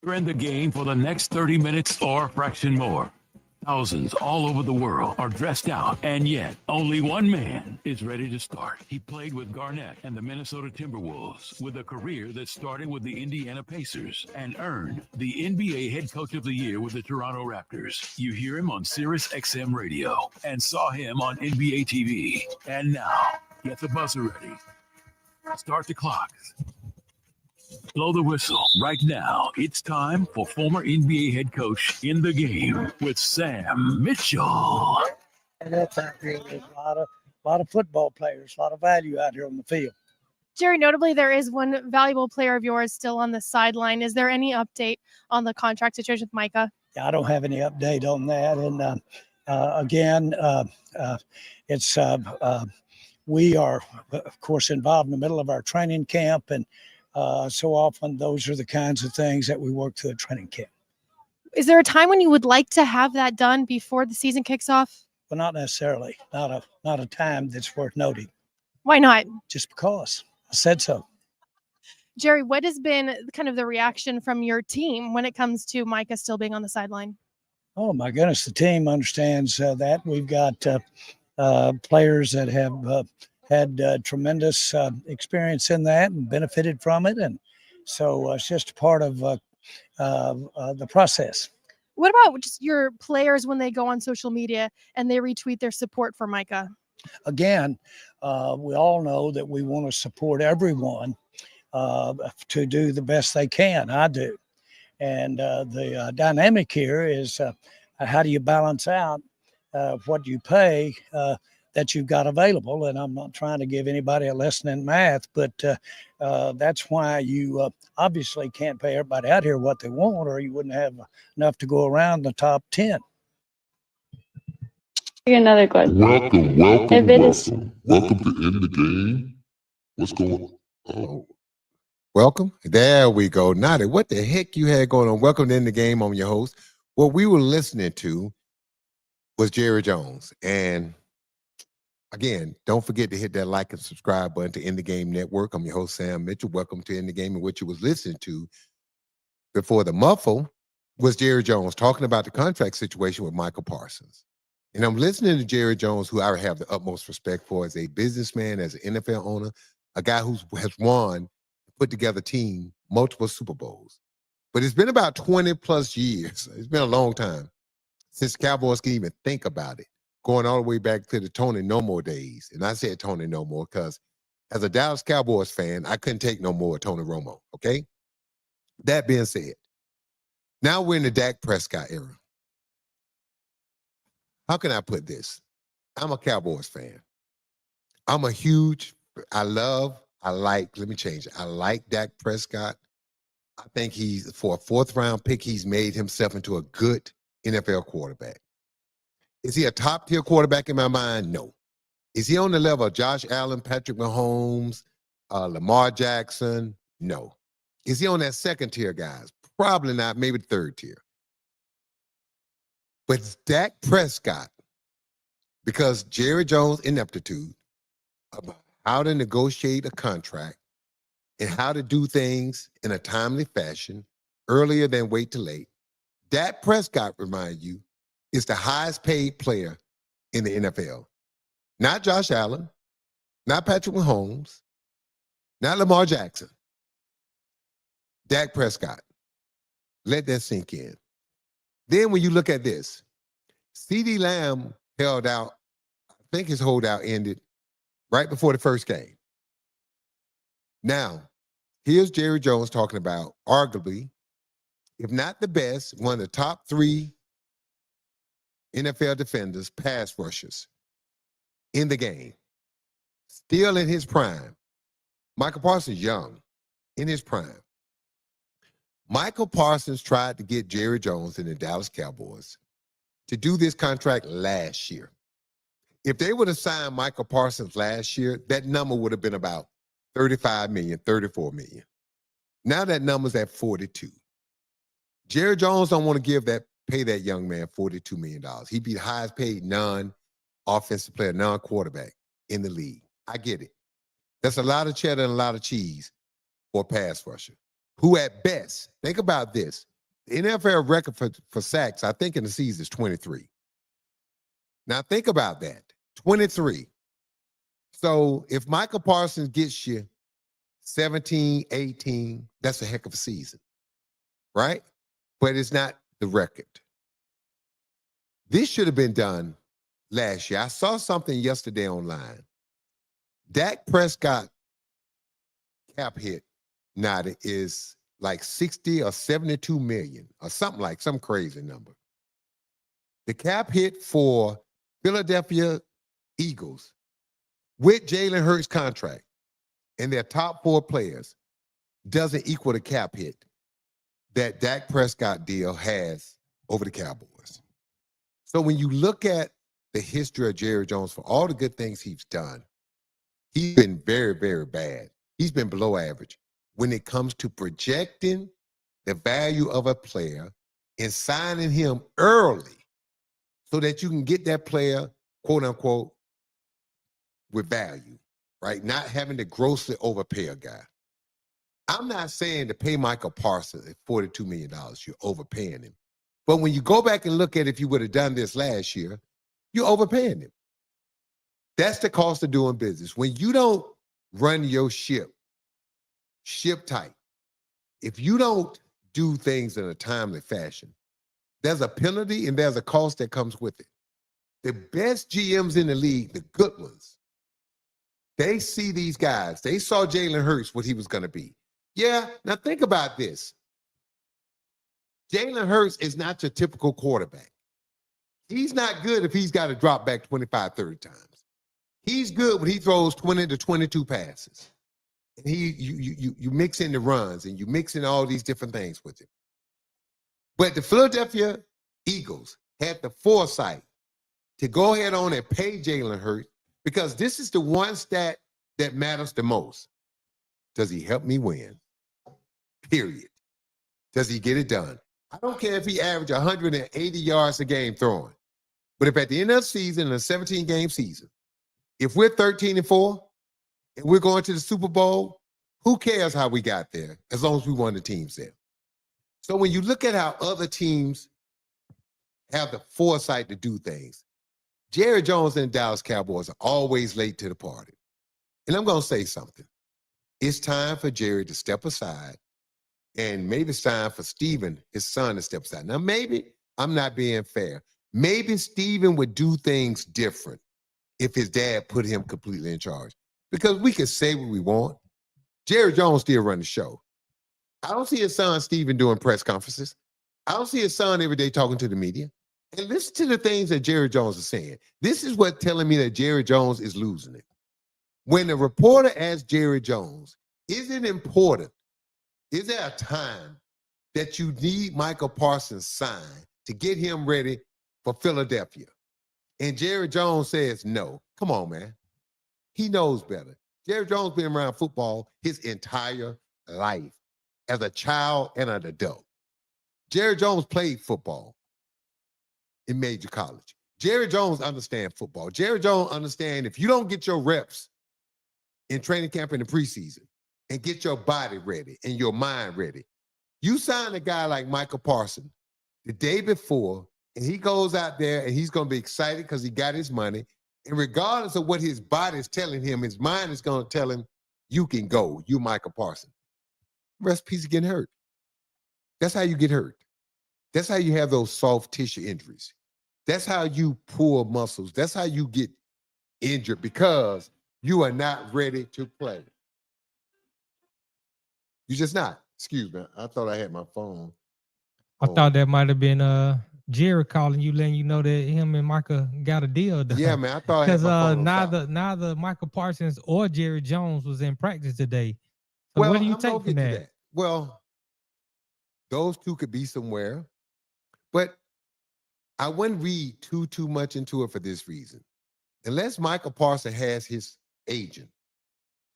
You're in the game for the next 30 minutes or a fraction more. Thousands all over the world are dressed out, and yet only one man is ready to start. He played with Garnett and the Minnesota Timberwolves with a career that started with the Indiana Pacers and earned the NBA Head Coach of the Year with the Toronto Raptors. You hear him on Sirius XM Radio and saw him on NBA TV. And now, get the buzzer ready. Start the clock. Blow the whistle. Right now, it's time for former NBA head coach in the game with Sam Mitchell. And that's out here. There's a lot of football players, a lot of value out here on the field. Jerry, notably, there is one valuable player of yours still on the sideline. Is there any update on the contract situation with Micah? Yeah, I don't have any update on that. And again, we are, of course, involved in the middle of our training camp, and so often those are the kinds of things that we work through at training camp. Is there a time when you would like to have that done before the season kicks off? Well, not necessarily. Not a time that's worth noting. Why not? Just because I said so. Jerry, what has been kind of the reaction from your team when it comes to Micah still being on the sideline? Oh, my goodness. The team understands that. We've got players that have had tremendous experience in that and benefited from it. And so it's just part of the process. What about just your players when they go on social media and they retweet their support for Micah? Again, we all know that we want to support everyone to do the best they can. I do. And the dynamic here is how do you balance out what you pay that you've got available? And I'm not trying to give anybody a lesson in math, but that's why you obviously can't pay everybody out here what they want, or you wouldn't have enough to go around the top 10. Another question. Welcome to End the Game. What's going on? Welcome. There we go. Nadi, what the heck you had going on? Welcome to End the Game. I'm your host. What we were listening to was Jerry Jones. And again, don't forget to hit that like and subscribe button to End the Game Network. I'm your host, Sam Mitchell. Welcome to End the Game. And what you was listening to before the muffle was Jerry Jones talking about the contract situation with Michael Parsons. And I'm listening to Jerry Jones, who I have the utmost respect for as a businessman, as an NFL owner, a guy who has won, put together team, multiple Super Bowls. But it's been about 20 plus years. It's been a long time since Cowboys can even think about it, going all the way back to the Tony No More days. And I said Tony No More because as a Dallas Cowboys fan, I couldn't take no more of Tony Romo, okay? That being said, now we're in the Dak Prescott era. How can I put this? I'm a Cowboys fan. I'm a huge, let me change it. I like Dak Prescott. I think for a fourth round pick, he's made himself into a good NFL quarterback. Is he a top tier quarterback in my mind? No. Is he on the level of Josh Allen, Patrick Mahomes, Lamar Jackson? No. Is he on that second tier, guys? Probably not, maybe third tier. But Dak Prescott, because Jerry Jones' ineptitude about how to negotiate a contract and how to do things in a timely fashion, earlier than wait till late, Dak Prescott, remind you, is the highest paid player in the NFL. Not Josh Allen, not Patrick Mahomes, not Lamar Jackson. Dak Prescott. Let that sink in. Then when you look at this, CeeDee Lamb held out, I think his holdout ended right before the first game. Now, here's Jerry Jones talking about arguably, if not the best, one of the top 3 NFL defenders, pass rushers in the game. Still in his prime. Michael Parsons young, in his prime. Michael Parsons tried to get Jerry Jones and the Dallas Cowboys to do this contract last year. If they would have signed Michael Parsons last year, that number would have been about 35 million, 34 million. Now that number's at 42. Jerry Jones don't want to pay that young man $42 million. He'd be the highest paid non-offensive player, non-quarterback in the league. I get it. That's a lot of cheddar and a lot of cheese for a pass rusher, who at best, think about this, the NFL record for sacks, I think in the season is 23. Now think about that, 23. So if Michael Parsons gets you 17, 18, that's a heck of a season, right? But it's not the record. This should have been done last year. I saw something yesterday online. Dak Prescott cap hit is like 60 or 72 million or something, like some crazy number. The cap hit for Philadelphia Eagles with Jalen Hurts' contract and their top 4 players doesn't equal the cap hit that Dak Prescott deal has over the Cowboys. So when you look at the history of Jerry Jones, for all the good things he's done, he's been very, very bad. He's been below average when it comes to projecting the value of a player and signing him early so that you can get that player, quote unquote, with value, right? Not having to grossly overpay a guy. I'm not saying to pay Michael Parsons at $42 million, you're overpaying him. But when you go back and look at if you would have done this last year, you're overpaying him. That's the cost of doing business. When you don't run your ship tight, if you don't do things in a timely fashion, there's a penalty and there's a cost that comes with it. The best GMs in the league, the good ones, they see these guys. They saw Jalen Hurts, what he was going to be. Yeah. Now think about this. Jalen Hurts is not your typical quarterback. He's not good if he's got to drop back 25, 30 times. He's good when he throws 20 to 22 passes. And you mix in the runs and you mix in all these different things with him. But the Philadelphia Eagles had the foresight to go ahead on and pay Jalen Hurts because this is the one stat that matters the most. Does he help me win? Period. Does he get it done? I don't care if he averaged 180 yards a game throwing. But if at the end of the season, in a 17-game season, if we're 13-4 and we're going to the Super Bowl, who cares how we got there as long as we won the teams there? So when you look at how other teams have the foresight to do things, Jerry Jones and the Dallas Cowboys are always late to the party. And I'm going to say something. It's time for Jerry to step aside, and maybe it's time for Steven, his son, to step aside. Now, maybe I'm not being fair. Maybe Steven would do things different if his dad put him completely in charge. Because we can say what we want. Jerry Jones still run the show. I don't see his son Steven doing press conferences. I don't see his son every day talking to the media. And listen to the things that Jerry Jones is saying. This is what telling me that Jerry Jones is losing it. When the reporter asked Jerry Jones, is it important? Is there a time that you need Michael Parsons' sign to get him ready for Philadelphia? And Jerry Jones says no. Come on, man. He knows better. Jerry Jones been around football his entire life as a child and an adult. Jerry Jones played football in major college. Jerry Jones understands football. Jerry Jones understands if you don't get your reps in training camp in the preseason and get your body ready and your mind ready, you sign a guy like Michael Parsons the day before, and he goes out there and he's going to be excited because he got his money. And regardless of what his body is telling him, his mind is going to tell him, you can go, you Michael Parsons. Recipes of getting hurt. That's how you get hurt. That's how you have those soft tissue injuries. That's how you pull muscles. That's how you get injured because you are not ready to play. You're just not. Excuse me. I thought I had my phone. I thought that might have been Jerry calling you, letting you know that him and Micah got a deal done. Yeah, man. I thought I had my phone. neither Michael Parsons or Jerry Jones was in practice today. So Well, what do you I'm take gonna from get to that? Well, those two could be somewhere, but I wouldn't read too much into it for this reason. Unless Michael Parsons has his agent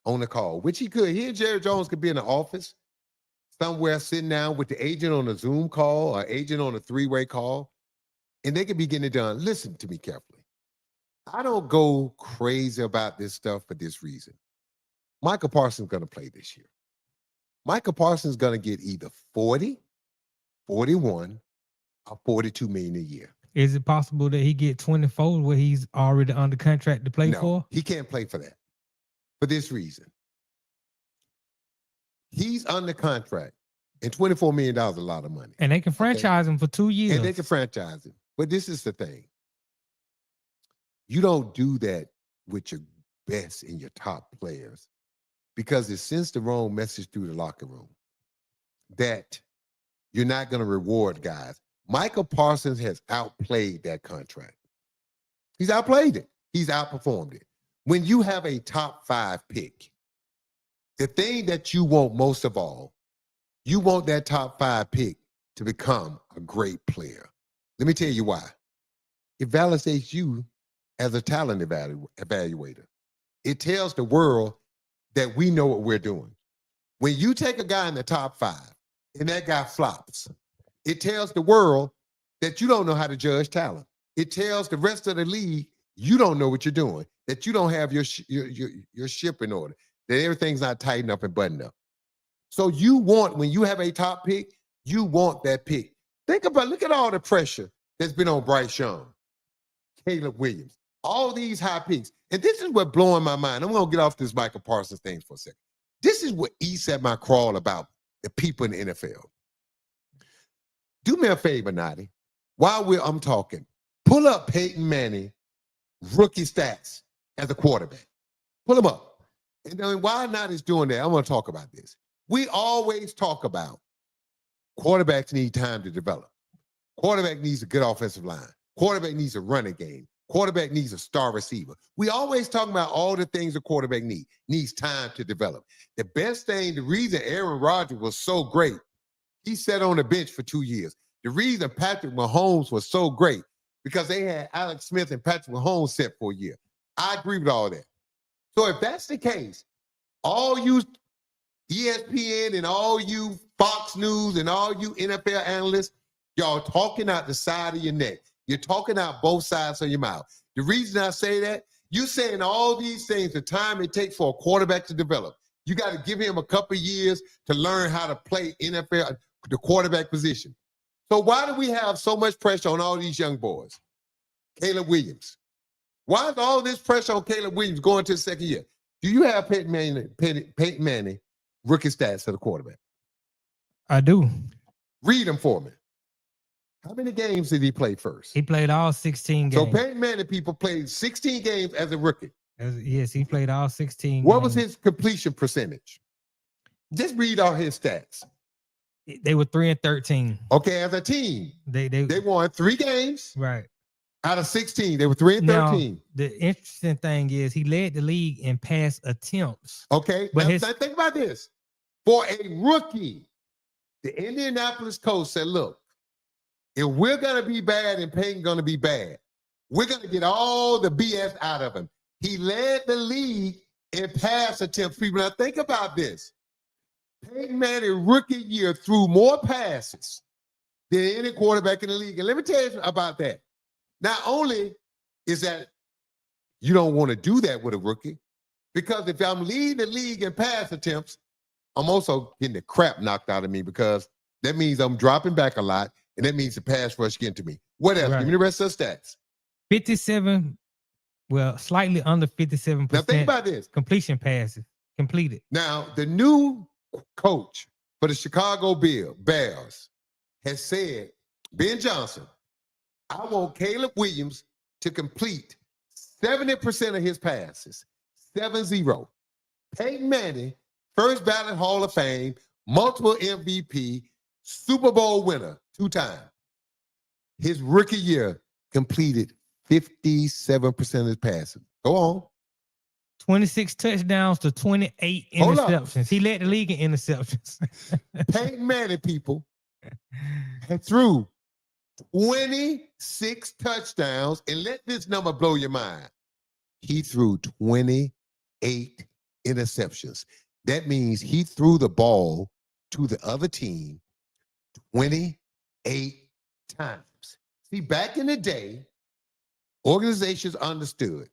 on the call, which he could. He and Jerry Jones could be in the office somewhere sitting down with the agent on a Zoom call or agent on a three-way call, and they could be getting it done. Listen to me carefully. I don't go crazy about this stuff for this reason. Michael Parsons is going to play this year. Michael Parsons is going to get either 40, 41, or 42 million a year. Is it possible that he get 24 where he's already under contract to play No, for? he can't play for that. For this reason. He's under contract, and $24 million is a lot of money. And they can franchise him for 2 years. And they can franchise him. But this is the thing. You don't do that with your best and your top players because it sends the wrong message through the locker room that you're not going to reward guys. Michael Parsons has outplayed that contract. He's outplayed it. He's outperformed it. When you have a top 5 pick, the thing that you want most of all, you want that top 5 pick to become a great player. Let me tell you why. It validates you as a talent evaluator. It tells the world that we know what we're doing. When you take a guy in the top 5 and that guy flops, it tells the world that you don't know how to judge talent. It tells the rest of the league you don't know what you're doing, that you don't have your ship in order, that everything's not tightened up and buttoned up. So you want, when you have a top pick, you want that pick. Look at all the pressure that's been on Bryce Young, Caleb Williams, all these high picks. And this is what blowing my mind. I'm going to get off this Michael Parsons thing for a second. This is what eats at my crawl about the people in the NFL. Do me a favor, Nadi. While I'm talking, pull up Peyton Manning rookie stats as a quarterback. Pull them up. And then while Nadi's doing that, I want to talk about this. We always talk about quarterbacks need time to develop. Quarterback needs a good offensive line. Quarterback needs a running game. Quarterback needs a star receiver. We always talk about all the things a quarterback needs time to develop. The best thing, the reason Aaron Rodgers was so great, he sat on the bench for 2 years. The reason Patrick Mahomes was so great, because they had Alex Smith and Patrick Mahomes set for a year. I agree with all that. So if that's the case, all you ESPN and all you Fox News and all you NFL analysts, y'all talking out the side of your neck. You're talking out both sides of your mouth. The reason I say that, you're saying all these things, the time it takes for a quarterback to develop. You got to give him a couple of years to learn how to play NFL, the quarterback position. So why do we have so much pressure on all these young boys? Caleb Williams. Why is all this pressure on Caleb Williams going to the second year? Do you have Peyton Manning rookie stats for the quarterback? I do. Read them for me. How many games did he play first? He played all 16 games. So Peyton Manning people played 16 games as a rookie. Yes, he played all 16 What games. was his completion percentage? Just read all his stats. They were 3-13. Okay, as a team, They won 3 games right. out of 16. They were 3-13. Now, the interesting thing is he led the league in pass attempts. Okay, but now think about this. For a rookie, the Indianapolis coach said, look, if we're going to be bad and Peyton's going to be bad, we're going to get all the BS out of him. He led the league in pass attempts. People, now think about this. Peyton Manning rookie year threw more passes than any quarterback in the league. And let me tell you about that. Not only is that you don't want to do that with a rookie, because if I'm leading the league in pass attempts, I'm also getting the crap knocked out of me, because that means I'm dropping back a lot, and that means the pass rush getting to me. What else? Right. Give me the rest of the stats. 57, well, slightly under 57%. Now think about this. Completion passes completed. Now, the new coach for the Chicago Bears has said, Ben Johnson, I want Caleb Williams to complete 70% of his passes. 7-0. Peyton Manning, first ballot Hall of Fame, multiple MVP, Super Bowl winner 2 times. His rookie year completed 57% of his passes. Go on. 26 touchdowns to 28 interceptions. He led the league in interceptions. Peyton Manning, people, had threw 26 touchdowns, and let this number blow your mind. He threw 28 interceptions. That means he threw the ball to the other team 28 times. See, back in the day, organizations understood.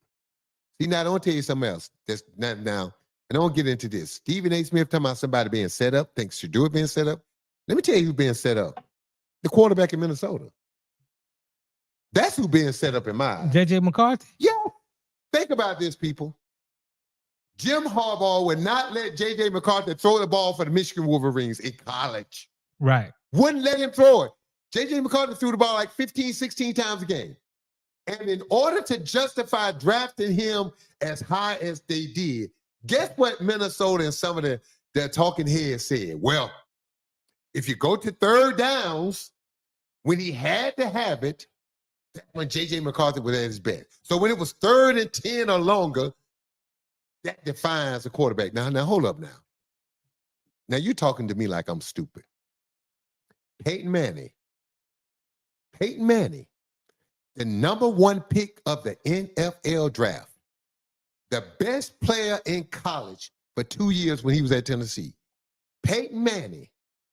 See, now I want to tell you something else. That's not now, and I won't get into this. Stephen A. Smith talking about somebody being set up, thinks Sheduer being set up. Let me tell you who's being set up. The quarterback in Minnesota. That's who being set up in my eyes. JJ McCarthy? Yeah. Think about this, people. Jim Harbaugh would not let J.J. McCarthy throw the ball for the Michigan Wolverines in college. Right. Wouldn't let him throw it. J.J. McCarthy threw the ball like 15, 16 times a game. And in order to justify drafting him as high as they did, guess what Minnesota and some of the talking heads said? Well, if you go to third downs, when he had to have it, that's when J.J. McCarthy was at his best. So when it was 3rd and 10 or longer, that defines a quarterback. Now, hold up now. Now, you're talking to me like I'm stupid. Peyton Manning, the number 1 pick of the NFL draft, the best player in college for 2 years when he was at Tennessee. Peyton Manning,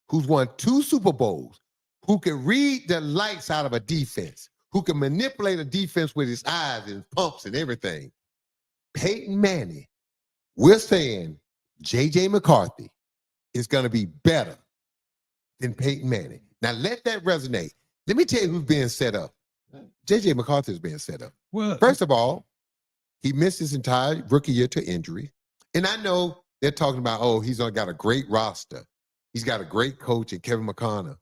who's won 2 Super Bowls, who can read the lights out of a defense, who can manipulate a defense with his eyes and pumps and everything. Peyton Manning, we're saying J.J. McCarthy is going to be better than Peyton Manning. Now, let that resonate. Let me tell you who's being set up. J.J. McCarthy is being set up. Well, first of all, he missed his entire rookie year to injury. And I know they're talking about, oh, he's got a great roster. He's got a great coach in Kevin McConnell.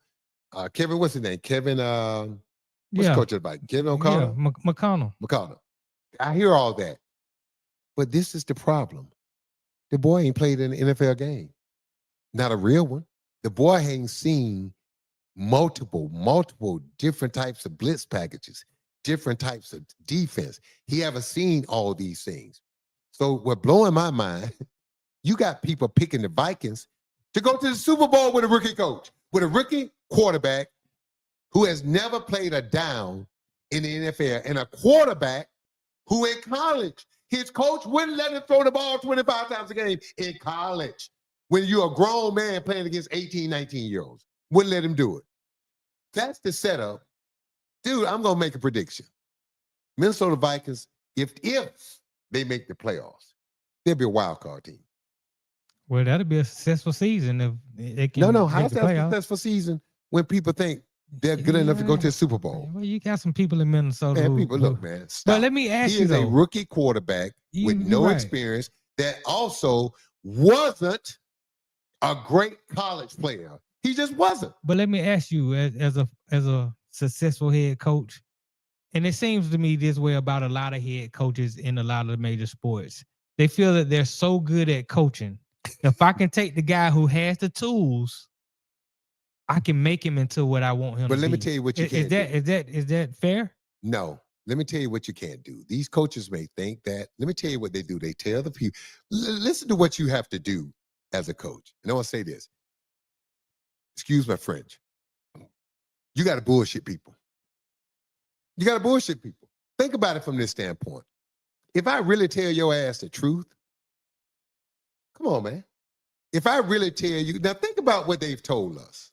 Kevin, what's his name? Kevin, what's the coach about? Kevin O'Connell? Yeah, McConnell. McConnell. I hear all that. But this is the problem. The boy ain't played in an NFL game. not a real one. The boy ain't seen multiple different types of blitz packages, different types of defense. He haven't seen all these things. So what blowing my mind, you got people picking the Vikings to go to the Super Bowl with a rookie coach, with a rookie quarterback who has never played a down in the NFL, and a quarterback who in college, his coach wouldn't let him throw the ball 25 times a game in college. When you're a grown man playing against 18, 19-year-olds, wouldn't let him do it. That's the setup. Dude, I'm going to make a prediction. Minnesota Vikings, if they make the playoffs, they'll be a wild card team. Well, that'll be a successful season if they can. No, make how's the that a playoffs. successful season when people think they're good enough to go to the Super Bowl? Well, you got some people in Minnesota. Man, people, look, man, stop. But let me ask he you is though. a rookie quarterback with no right. experience that also wasn't a great college player. He just wasn't. But let me ask you, as a successful head coach, and it seems to me this way about a lot of head coaches in a lot of the major sports. They feel that they're so good at coaching. If I can take the guy who has the tools, I can make him into what I want him to be. But let me tell you what you can't do. Is that fair? No. Let me tell you what you can't do. These coaches may think that. Let me tell you what they do. They tell the people, listen to what you have to do as a coach. And I want to say this. Excuse my French. You got to bullshit people. You got to bullshit people. Think about it from this standpoint. If I really tell your ass the truth, come on, man. If I really tell you, now think about what they've told us.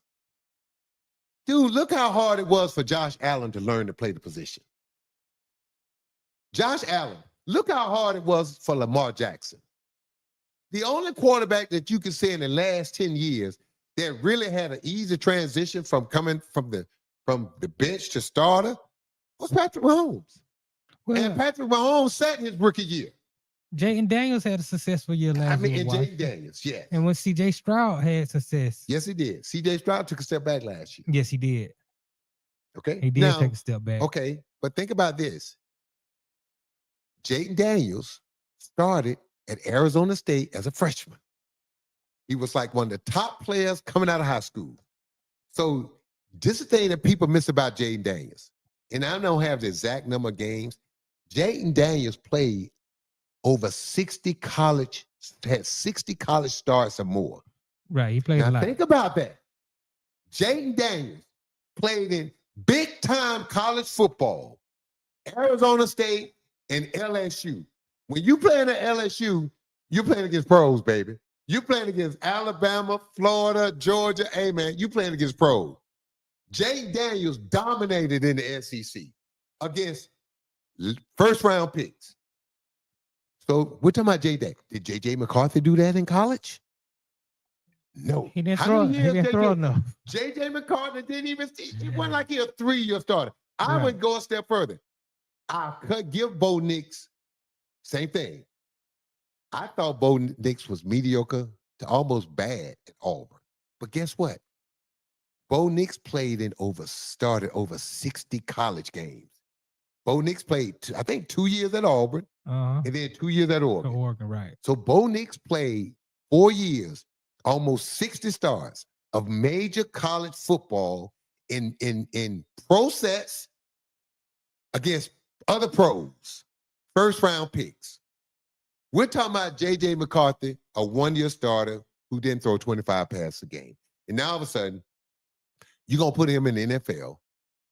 Dude, look how hard it was for Josh Allen to learn to play the position. Josh Allen, look how hard it was for Lamar Jackson. The only quarterback that you can say in the last 10 years that really had an easy transition from coming from the bench to starter was Patrick Mahomes. Well, and Patrick Mahomes sat his rookie year. Jayden Daniels had a successful year last year. And Jayden Daniels, yes. And when C.J. Stroud had success. Yes, he did. C.J. Stroud took a step back last year. Yes, he did. Okay. He did take a step back. Okay, but think about this. Jayden Daniels started at Arizona State as a freshman. He was like one of the top players coming out of high school. So this is the thing that people miss about Jayden Daniels. And I don't have the exact number of games. Jayden Daniels played over 60 college, had 60 college starts or more. Right, he played a lot. Think about that. Jayden Daniels played in big-time college football, Arizona State and LSU. When you playing at LSU, you're playing against pros, baby. You're playing against Alabama, Florida, Georgia. Hey, man, you playing against pros. Jayden Daniels dominated in the SEC against first-round picks. So we're talking about J.J. Did J.J. McCarthy do that in college? No. He didn't throw enough. J.J. McCarthy didn't even see. It wasn't like he a 3-year starter. I would go a step further. I could give Bo Nix, same thing. I thought Bo Nix was mediocre to almost bad at Auburn. But guess what? Bo Nix started over 60 college games. Bo Nix played, I think, 2 years at Auburn, and then 2 years at Oregon. Oregon, right. So Bo Nix played 4 years, almost 60 starts of major college football in pro sets against other pros, first-round picks. We're talking about J.J. McCarthy, a 1-year starter who didn't throw 25 passes a game. And now all of a sudden, you're going to put him in the NFL,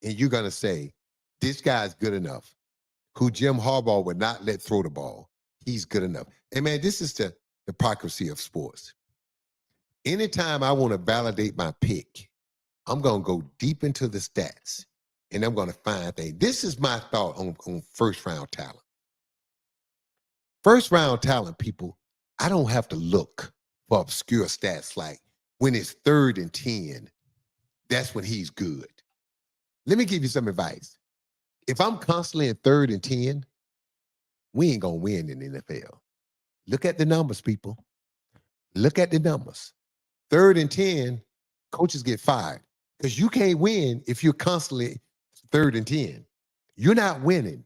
and you're going to say, this guy's good enough, who Jim Harbaugh would not let throw the ball. He's good enough. And, man, this is the hypocrisy of sports. Anytime I want to validate my pick, I'm going to go deep into the stats, and I'm going to find things. This is my thought on first-round talent. First-round talent, people, I don't have to look for obscure stats like when it's 3rd and 10, that's when he's good. Let me give you some advice. If I'm constantly in 3rd and 10, we ain't going to win in the NFL. Look at the numbers, people. Look at the numbers. 3rd and 10, coaches get fired because you can't win if you're constantly 3rd and 10. You're not winning.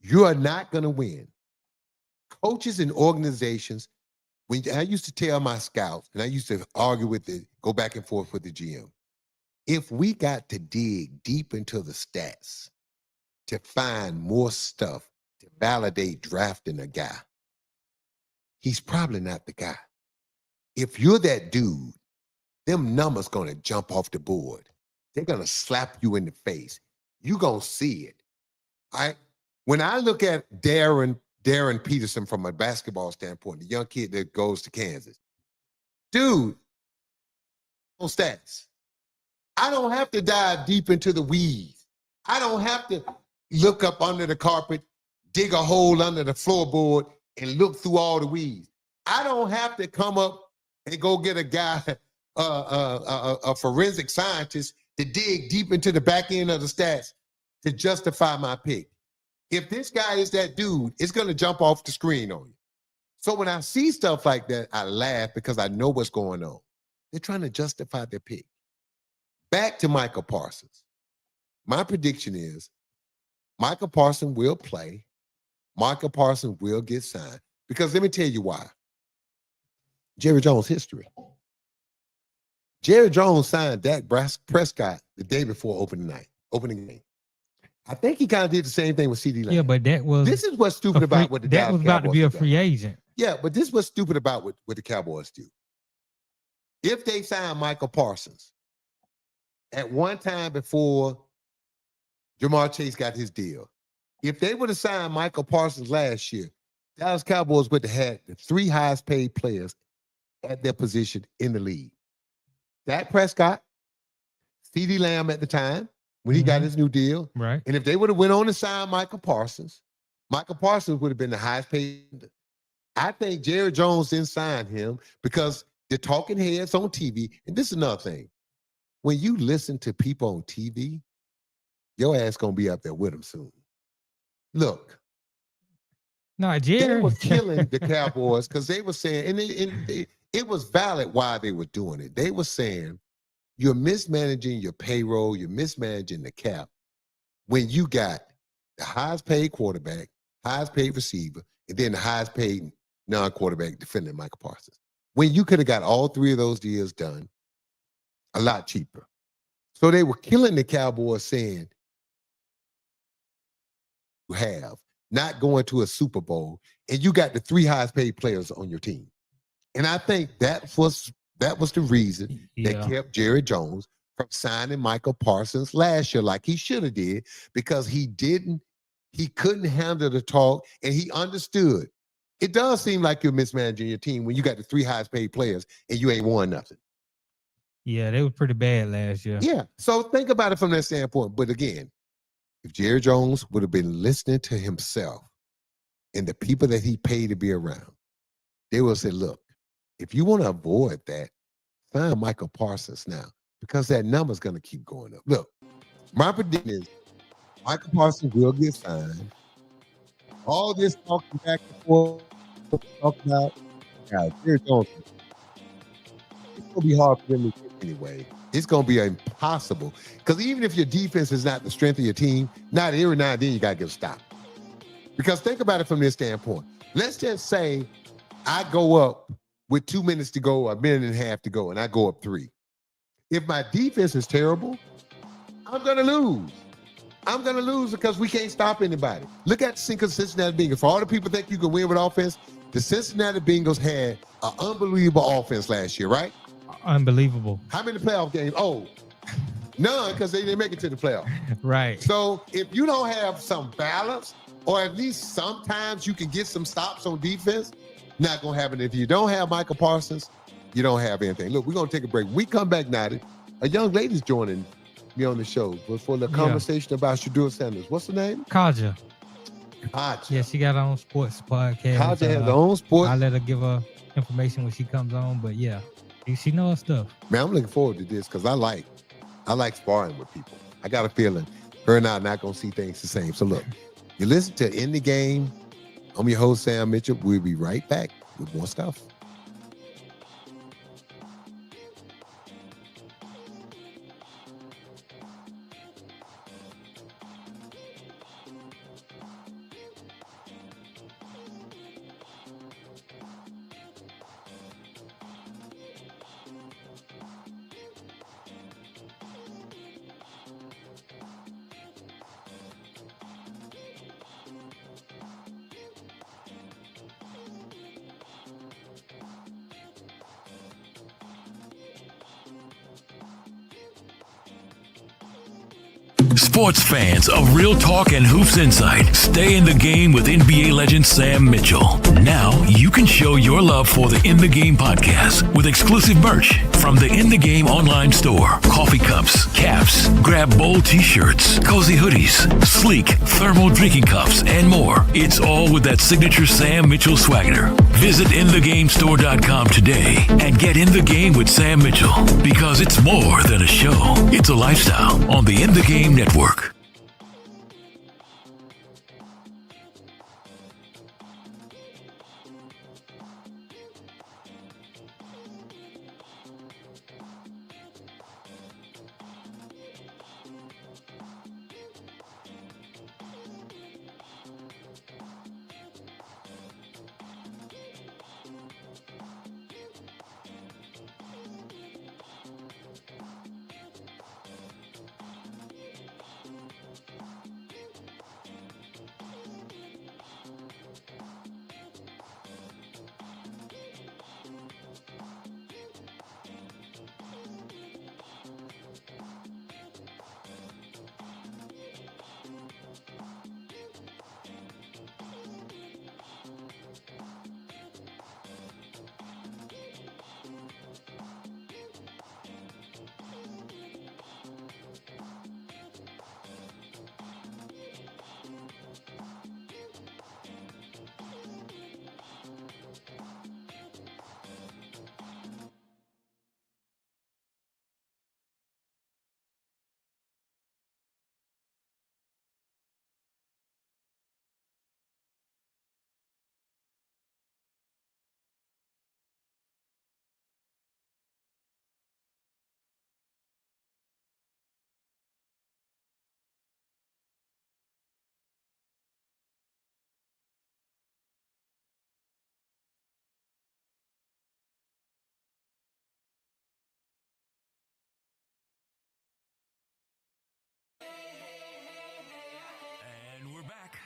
You are not going to win. Coaches and organizations when I used to tell my scouts, and I used to argue with go back and forth with the GM, if we got to dig deep into the stats to find more stuff to validate drafting a guy, he's probably not the guy. If you're that dude, them numbers gonna jump off the board. They're gonna slap you in the face. You gonna see it. All right. When I look at Darren Peterson from a basketball standpoint, the young kid that goes to Kansas, dude, on stats. I don't have to dive deep into the weeds. I don't have to look up under the carpet, dig a hole under the floorboard, and look through all the weeds. I don't have to come up and go get a guy, a forensic scientist, to dig deep into the back end of the stats to justify my pick. If this guy is that dude, it's going to jump off the screen on you. So when I see stuff like that, I laugh because I know what's going on. They're trying to justify their pick. Back to Micah Parsons. My prediction is Micah Parsons will play. Micah Parsons will get signed. Because let me tell you why. Jerry Jones history. Jerry Jones signed Dak Prescott the day before opening game. I think he kind of did the same thing with CD Lamb. Yeah, but that was This is what's stupid about what the that Dallas was about to Cowboys be a do. free agent. Yeah, but this is what's stupid about what the Cowboys do. If they sign Michael Parsons at one time before Jamar Chase got his deal, if they would have signed Michael Parsons last year, Dallas Cowboys would have had the 3 highest paid players at their position in the league. Dak Prescott, CD Lamb at the time, when he got his new deal. Right. And if they would have went on to sign Michael Parsons would have been the highest paid. I think Jerry Jones didn't sign him because the talking heads on TV, and this is another thing. When you listen to people on TV, your ass gonna be up there with them soon. Look, No, Jerry. they were killing the Cowboys because they were saying, and it was valid why they were doing it. They were saying, you're mismanaging your payroll, you're mismanaging the cap when you got the highest paid quarterback, highest paid receiver, and then the highest paid non-quarterback defending Michael Parsons. When you could have got all 3 of those deals done a lot cheaper. So they were killing the Cowboys saying, you have not going to a Super Bowl, and you got the 3 highest paid players on your team. And I think that was the reason that kept Jerry Jones from signing Michael Parsons last year like he should have did, because he couldn't handle the talk, and he understood. It does seem like you're mismanaging your team when you got the 3 highest paid players and you ain't won nothing. Yeah, they were pretty bad last year. Yeah, so think about it from that standpoint. But again, if Jerry Jones would have been listening to himself and the people that he paid to be around, they would say, look, if you want to avoid that, sign Michael Parsons now, because that number's going to keep going up. Look, my prediction is Michael Parsons will get signed. All this talking back and forth, talking about, Jerry Jones, it's going to be hard for them to get anyway. It's going to be impossible, because even if your defense is not the strength of your team, not every now and then you got to get a stop. Because think about it from this standpoint. Let's just say I go up with 2 minutes to go, a minute and a half to go, and I go up 3. If my defense is terrible, I'm going to lose. I'm going to lose because we can't stop anybody. Look at the Cincinnati Bengals. For all the people think you can win with offense, the Cincinnati Bengals had an unbelievable offense last year, right? Unbelievable. How many playoff games? Oh, none, because they didn't make it to the playoff. Right. So if you don't have some balance, or at least sometimes you can get some stops on defense, not going to happen. If you don't have Michael Parsons, you don't have anything. Look, we're going to take a break. When we come back, Natty, a young lady's joining me on the show for the conversation about Sheduer Sanders. What's her name? Kaja. Kaja. Yeah, she got her own sports podcast. Kaja has her own sports. I'll let her give her information when she comes on, but yeah, she knows stuff. Man, I'm looking forward to this because I like sparring with people. I got a feeling her and I are not going to see things the same. So look, you listen to In the Game. I'm your host, Sam Mitchell. We'll be right back with more stuff. Sports fans of Real Talk and Hoops Insight, stay in the game with NBA legend Sam Mitchell. Now you can show your love for the In the Game podcast with exclusive merch from the In the Game online store. Coffee cups, caps, grab bold t-shirts, cozy hoodies, sleek thermal drinking cups, and more. It's all with that signature Sam Mitchell swagger. Visit InTheGameStore.com today and get in the game with Sam Mitchell, because it's more than a show. It's a lifestyle on the In the Game Network. And we're back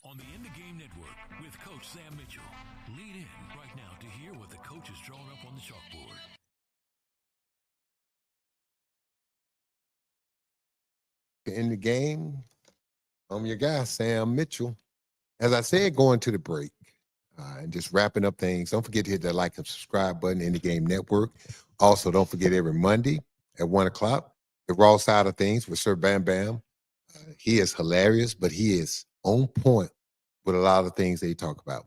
on the In the Game Network with Coach Sam Mitchell. Lead in right now to hear what the coach has drawn up on the chalkboard. In the game, I'm your guy, Sam Mitchell. As I said, going to the break and just wrapping up things, don't forget to hit that like and subscribe button in the Game Network. Also, don't forget every Monday at 1 o'clock, the Raw Side of Things with Sir Bam Bam. He is hilarious, but he is on point with a lot of things they talk about.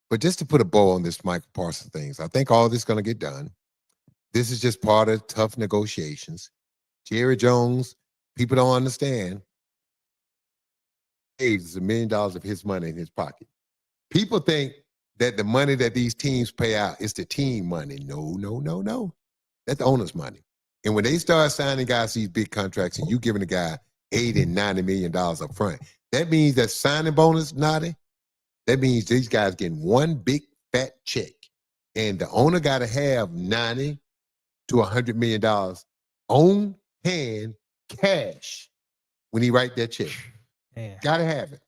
But just to put a bow on this Micah Parsons things, I think all this is going to get done. This is just part of tough negotiations. Jerry Jones, people don't understand. Is $1 million of his money in his pocket. People think that the money that these teams pay out is the team money. No. That's the owner's money. And when they start signing guys these big contracts and you giving a guy $80 and $90 million up front, that means that signing bonus, Noddy, that means these guys getting one big fat check. And the owner got to have $90 to $100 million on hand cash when he write that check. Yeah. Got to have it.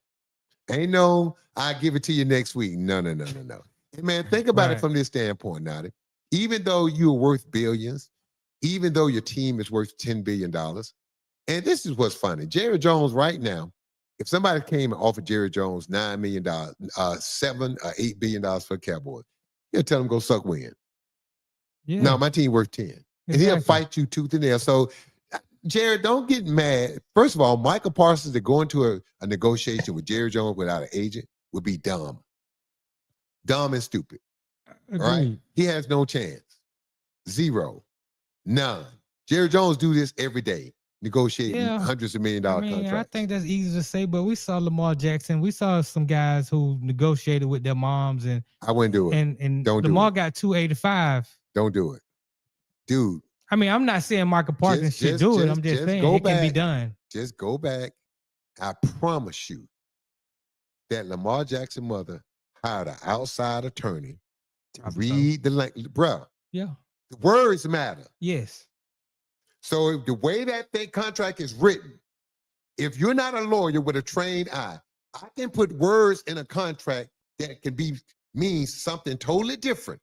Ain't no, I'll give it to you next week. No. Hey, man, think about it from this standpoint, Noddy. Even though you're worth billions, even though your team is worth $10 billion, and this is what's funny. Jerry Jones right now, if somebody came and offered Jerry Jones $9 million, $7 or $8 billion for the Cowboys, he'll tell him go suck wind. Yeah. No, my team worth 10. And he'll fight you tooth and nail. So, Jared, don't get mad. First of all, Micah Parsons to go into a negotiation with Jerry Jones without an agent would be dumb. Dumb and stupid. All right? He has no chance. Zero. None. Jerry Jones do this every day, negotiating hundreds of $1 million contracts. I think that's easy to say, but we saw Lamar Jackson. We saw some guys who negotiated with their moms, and I wouldn't do it. And don't Lamar do it. got $285. Don't do it. Dude. I mean, I'm not saying Micah Parsons should do it. I'm just saying it can be done. Just go back. I promise you that Lamar Jackson's mother hired an outside attorney to read the language. Bruh. Yeah. The words matter. Yes. So if the way that contract is written, if you're not a lawyer with a trained eye, I can put words in a contract that can mean something totally different.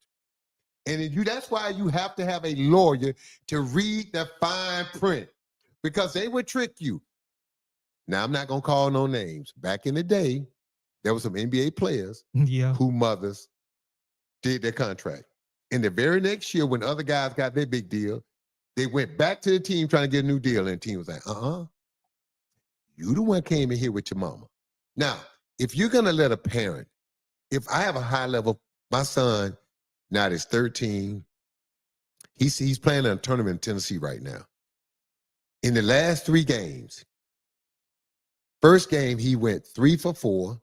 And that's why you have to have a lawyer to read the fine print, because they would trick you. Now, I'm not going to call no names. Back in the day, there were some NBA players Yeah. who mothers did their contract. And the very next year, when other guys got their big deal, they went back to the team trying to get a new deal. And the team was like, you the one came in here with your mama. Now, if you're going to let a parent, if I have a high level, my son now is 13. He's playing in a tournament in Tennessee right now. In the last 3 games, first game, he went 3 for 4,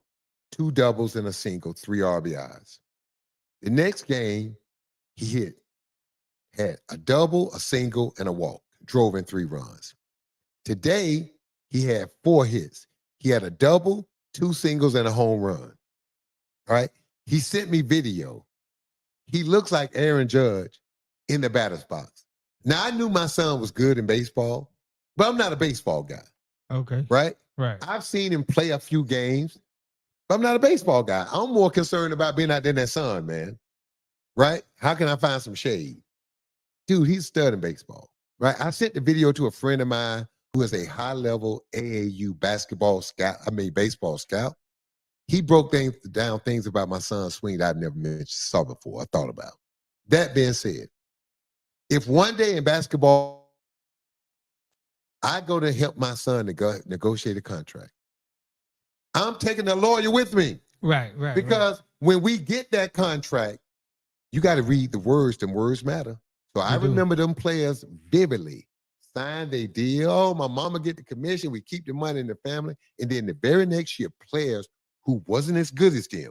2 doubles and a single, 3 RBIs. The next game, he had a double, a single, and a walk, drove in 3 runs. Today, he had 4 hits. He had a double, 2 singles, and a home run. All right? He sent me video. He looks like Aaron Judge in the batter's box. Now, I knew my son was good in baseball, but I'm not a baseball guy. Okay. Right? Right. I've seen him play a few games, but I'm not a baseball guy. I'm more concerned about being out there in that sun, man. Right? How can I find some shade? Dude, he's a stud in baseball. Right? I sent the video to a friend of mine who is a high-level AAU baseball scout. He broke down things about my son's swing that I've never saw before, I thought about. That being said, if one day in basketball, I go to help my son negotiate a contract, I'm taking a lawyer with me. Right. Because when we get that contract, you got to read the words. Them words matter. So I remember them players vividly. Sign their deal. Oh, my mama get the commission. We keep the money in the family. And then the very next year, players who wasn't as good as them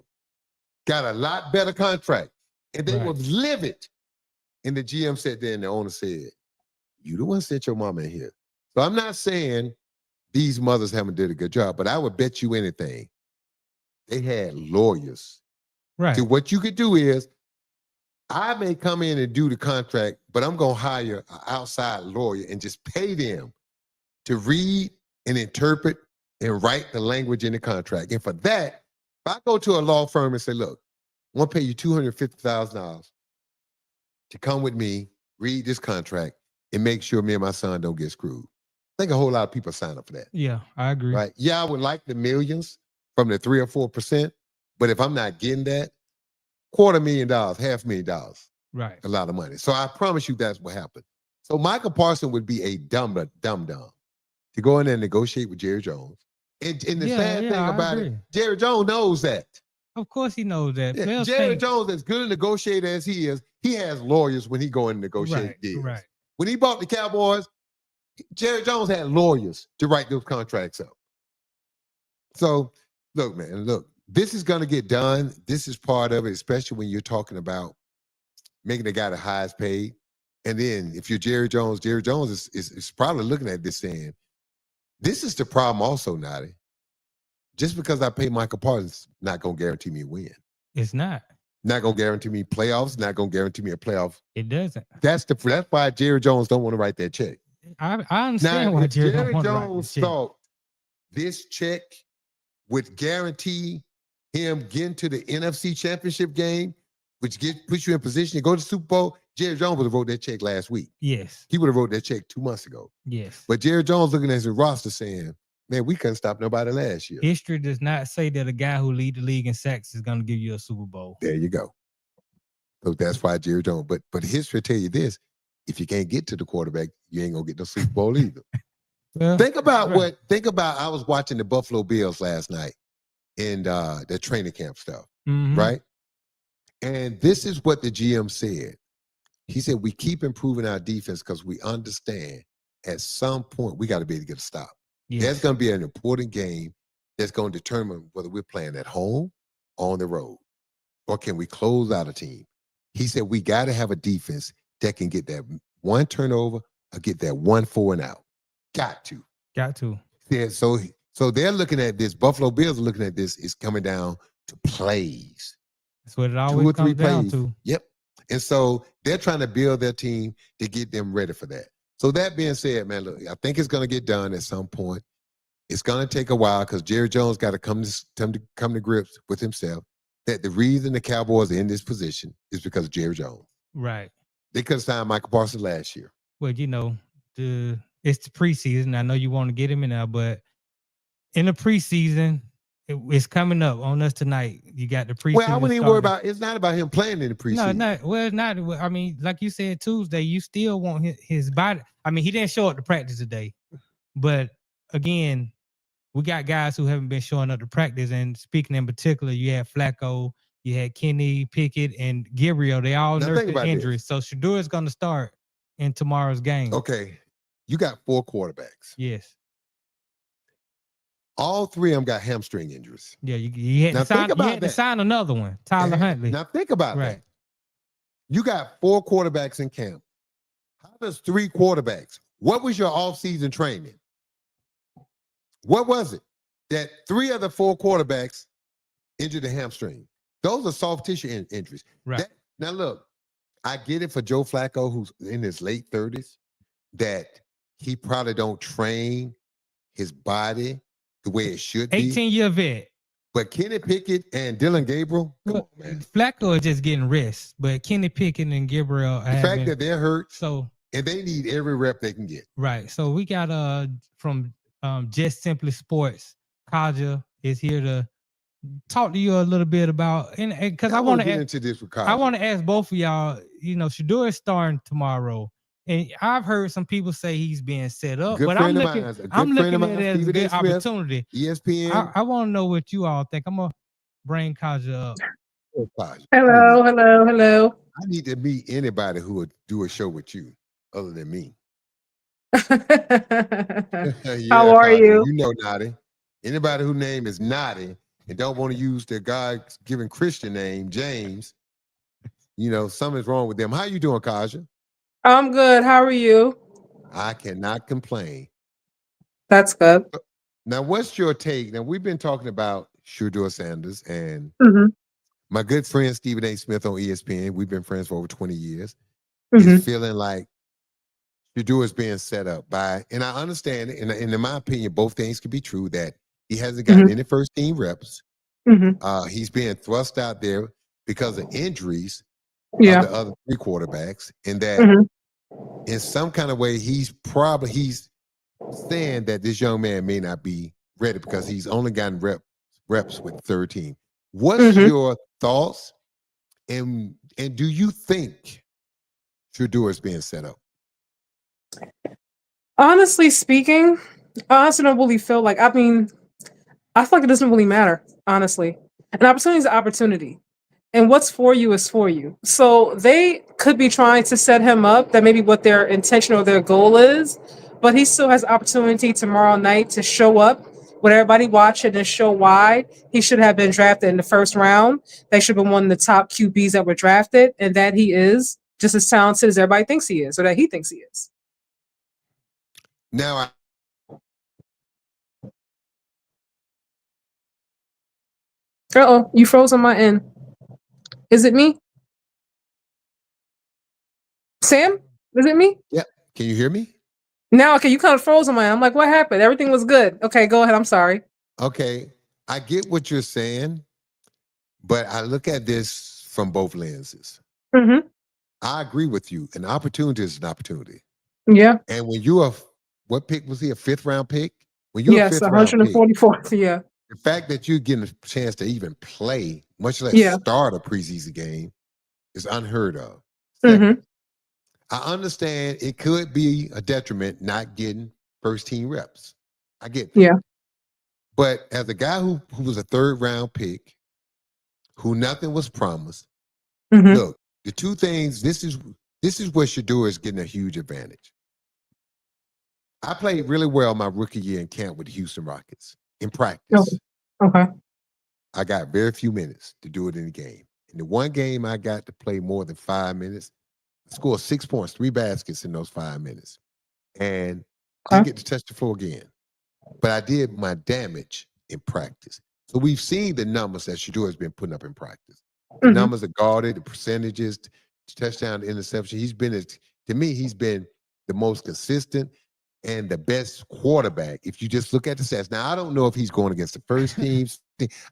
got a lot better contract. And they was livid. And the GM sat there and the owner said, you the one sent your mama in here. So I'm not saying these mothers haven't did a good job, but I would bet you anything. They had lawyers. Right. So what you could do is, I may come in and do the contract, but I'm going to hire an outside lawyer and just pay them to read and interpret and write the language in the contract. And for that, if I go to a law firm and say, look, I want to pay you $250,000 to come with me, read this contract, and make sure me and my son don't get screwed. I think a whole lot of people sign up for that. Yeah, I agree. Right? Yeah, I would like the millions from the 3 or 4%, but if I'm not getting that, $250,000, $500,000, Right. a lot of money. So I promise you that's what happened. So Michael Parsons would be a dumb to go in there and negotiate with Jerry Jones. And the sad thing about it, Jerry Jones knows that. Of course he knows that. Yeah, Jerry Jones, as good a negotiator as he is, he has lawyers when he go in and negotiate deals. Right. When he bought the Cowboys, Jerry Jones had lawyers to write those contracts up. So, look, man, this is going to get done. This is part of it, especially when you're talking about making the guy the highest paid. And then if you're Jerry Jones is probably looking at this saying, this is the problem also, Nadi. Just because I pay Michael Parsons, not going to guarantee me a win. It's not. Not going to guarantee me playoffs, not going to guarantee me a playoff. It doesn't. That's why Jerry Jones don't want to write that check. I understand why Jerry Jones thought this check would guarantee him getting to the NFC Championship game, which puts you in position to go to the Super Bowl. Jerry Jones would have wrote that check last week. Yes. He would have wrote that check 2 months ago. Yes. But Jerry Jones looking at his roster saying, man, we couldn't stop nobody last year. History does not say that a guy who lead the league in sacks is going to give you a Super Bowl. There you go. So that's why Jerry Jones. But history tell you this: if you can't get to the quarterback, you ain't gonna get no Super Bowl either. Well, think about I was watching the Buffalo Bills last night in the training camp stuff, right? And this is what the GM said. He said, we keep improving our defense because we understand at some point we got to be able to get a stop. Yes. There's going to be an important game that's going to determine whether we're playing at home or on the road, or can we close out a team. He said, we got to have a defense that can get that one turnover or get that 1 4 and out. Got to. Yeah, so they're looking at this. Buffalo Bills are looking at this. It's coming down to plays. That's what it always comes down to. Yep. And so they're trying to build their team to get them ready for that. So that being said, man, look, I think it's going to get done at some point. It's going to take a while because Jerry Jones got to come to grips with himself that the reason the Cowboys are in this position is because of Jerry Jones. Right. They could have signed Michael Parsons last year. Well, it's the preseason. I know you want to get him in there, but in the preseason, it's coming up on us tonight. You got the preseason. Well, I wouldn't even worry starting. about. It's not about him playing in the preseason. It's not. I mean, like you said Tuesday, you still want his body. I mean, he didn't show up to practice today, but again, we got guys who haven't been showing up to practice. And speaking in particular, you had Flacco, you had Kenny Pickett, and Gabriel. They all nursed injuries. So Sheduer is going to start in tomorrow's game. Okay, you got 4 quarterbacks. Yes. All 3 of them got hamstring injuries. Yeah, you had to sign another one, Tyler Huntley. Now think about that. You got 4 quarterbacks in camp. How does 3 quarterbacks? What was your offseason training? What was it that 3 of the 4 quarterbacks injured a hamstring? Those are soft tissue injuries. Right. Now look, I get it for Joe Flacco, who's in his late 30s, that he probably don't train his body the way it should be. 18-year vet. But Kenny Pickett and Dylan Gabriel, come on, man. Flacco is just getting rest, but Kenny Pickett and Gabriel, the fact that they're hurt, and they need every rep they can get. Right. So we got from Just Simply Sports, Kaja is here to talk to you a little bit about, and because I want to get into this with Kaja. I want to ask both of y'all. You know, Sheduer is starting tomorrow. And I've heard some people say he's being set up, but I'm looking at it as a good opportunity. ESPN. I want to know what you all think. I'm gonna bring Kaja up. Hello. I need to meet anybody who would do a show with you other than me. How are you? You know Naughty. Anybody whose name is Naughty and don't want to use their God-given Christian name, James, you know, something's wrong with them. How you doing, Kaja? I'm good. How are you? I cannot complain. That's good. Now, what's your take? Now, we've been talking about Sheduer Sanders and my good friend Stephen A. Smith on ESPN. We've been friends for over 20 years. He's feeling like Sheduer is being set up by, and I understand it, and in my opinion, both things could be true, that he hasn't gotten any first team reps. He's being thrust out there because of injuries of the other 3 quarterbacks, and that in some kind of way he's saying that this young man may not be ready because he's only gotten reps with the 3rd team. What's your thoughts, and do you think Sheduer is being set up? Honestly speaking, I honestly don't really feel like, I feel like it doesn't really matter, honestly. An opportunity is an opportunity. And what's for you is for you. So they could be trying to set him up, that maybe what their intention or their goal is, but he still has opportunity tomorrow night to show up with everybody watching and show why he should have been drafted in the 1st round. They should have been one of the top QBs that were drafted, and that he is just as talented as everybody thinks he is, or that he thinks he is. Now, you froze on my end. Is it me? Sam? Is it me? Yeah. Can you hear me? Now, okay, you kind of froze on my end. I'm like, what happened? Everything was good. Okay, go ahead. I'm sorry. Okay. I get what you're saying, but I look at this from both lenses. I agree with you. An opportunity is an opportunity. Yeah. And when you are, what pick was he? A 5th round pick? When you're yes, 144th. Yeah. The fact that you're getting a chance to even play, much less start a preseason game, is unheard of. Second, I understand it could be a detriment not getting first team reps. I get that. Yeah. But as a guy who was a 3rd round pick, who nothing was promised, look, the 2 things, this is where Sheduer is getting a huge advantage. I played really well my rookie year in camp with the Houston Rockets in practice. Okay. I got very few minutes to do it in the game. In the one game I got to play more than 5 minutes, I scored 6 points, 3 baskets in those 5 minutes. And didn't get to touch the floor again. But I did my damage in practice. So we've seen the numbers that Sheduer has been putting up in practice. The numbers are guarded, the percentages, touchdown to interception. He's been, to me, he's been the most consistent and the best quarterback. If you just look at the stats. Now, I don't know if he's going against the first teams.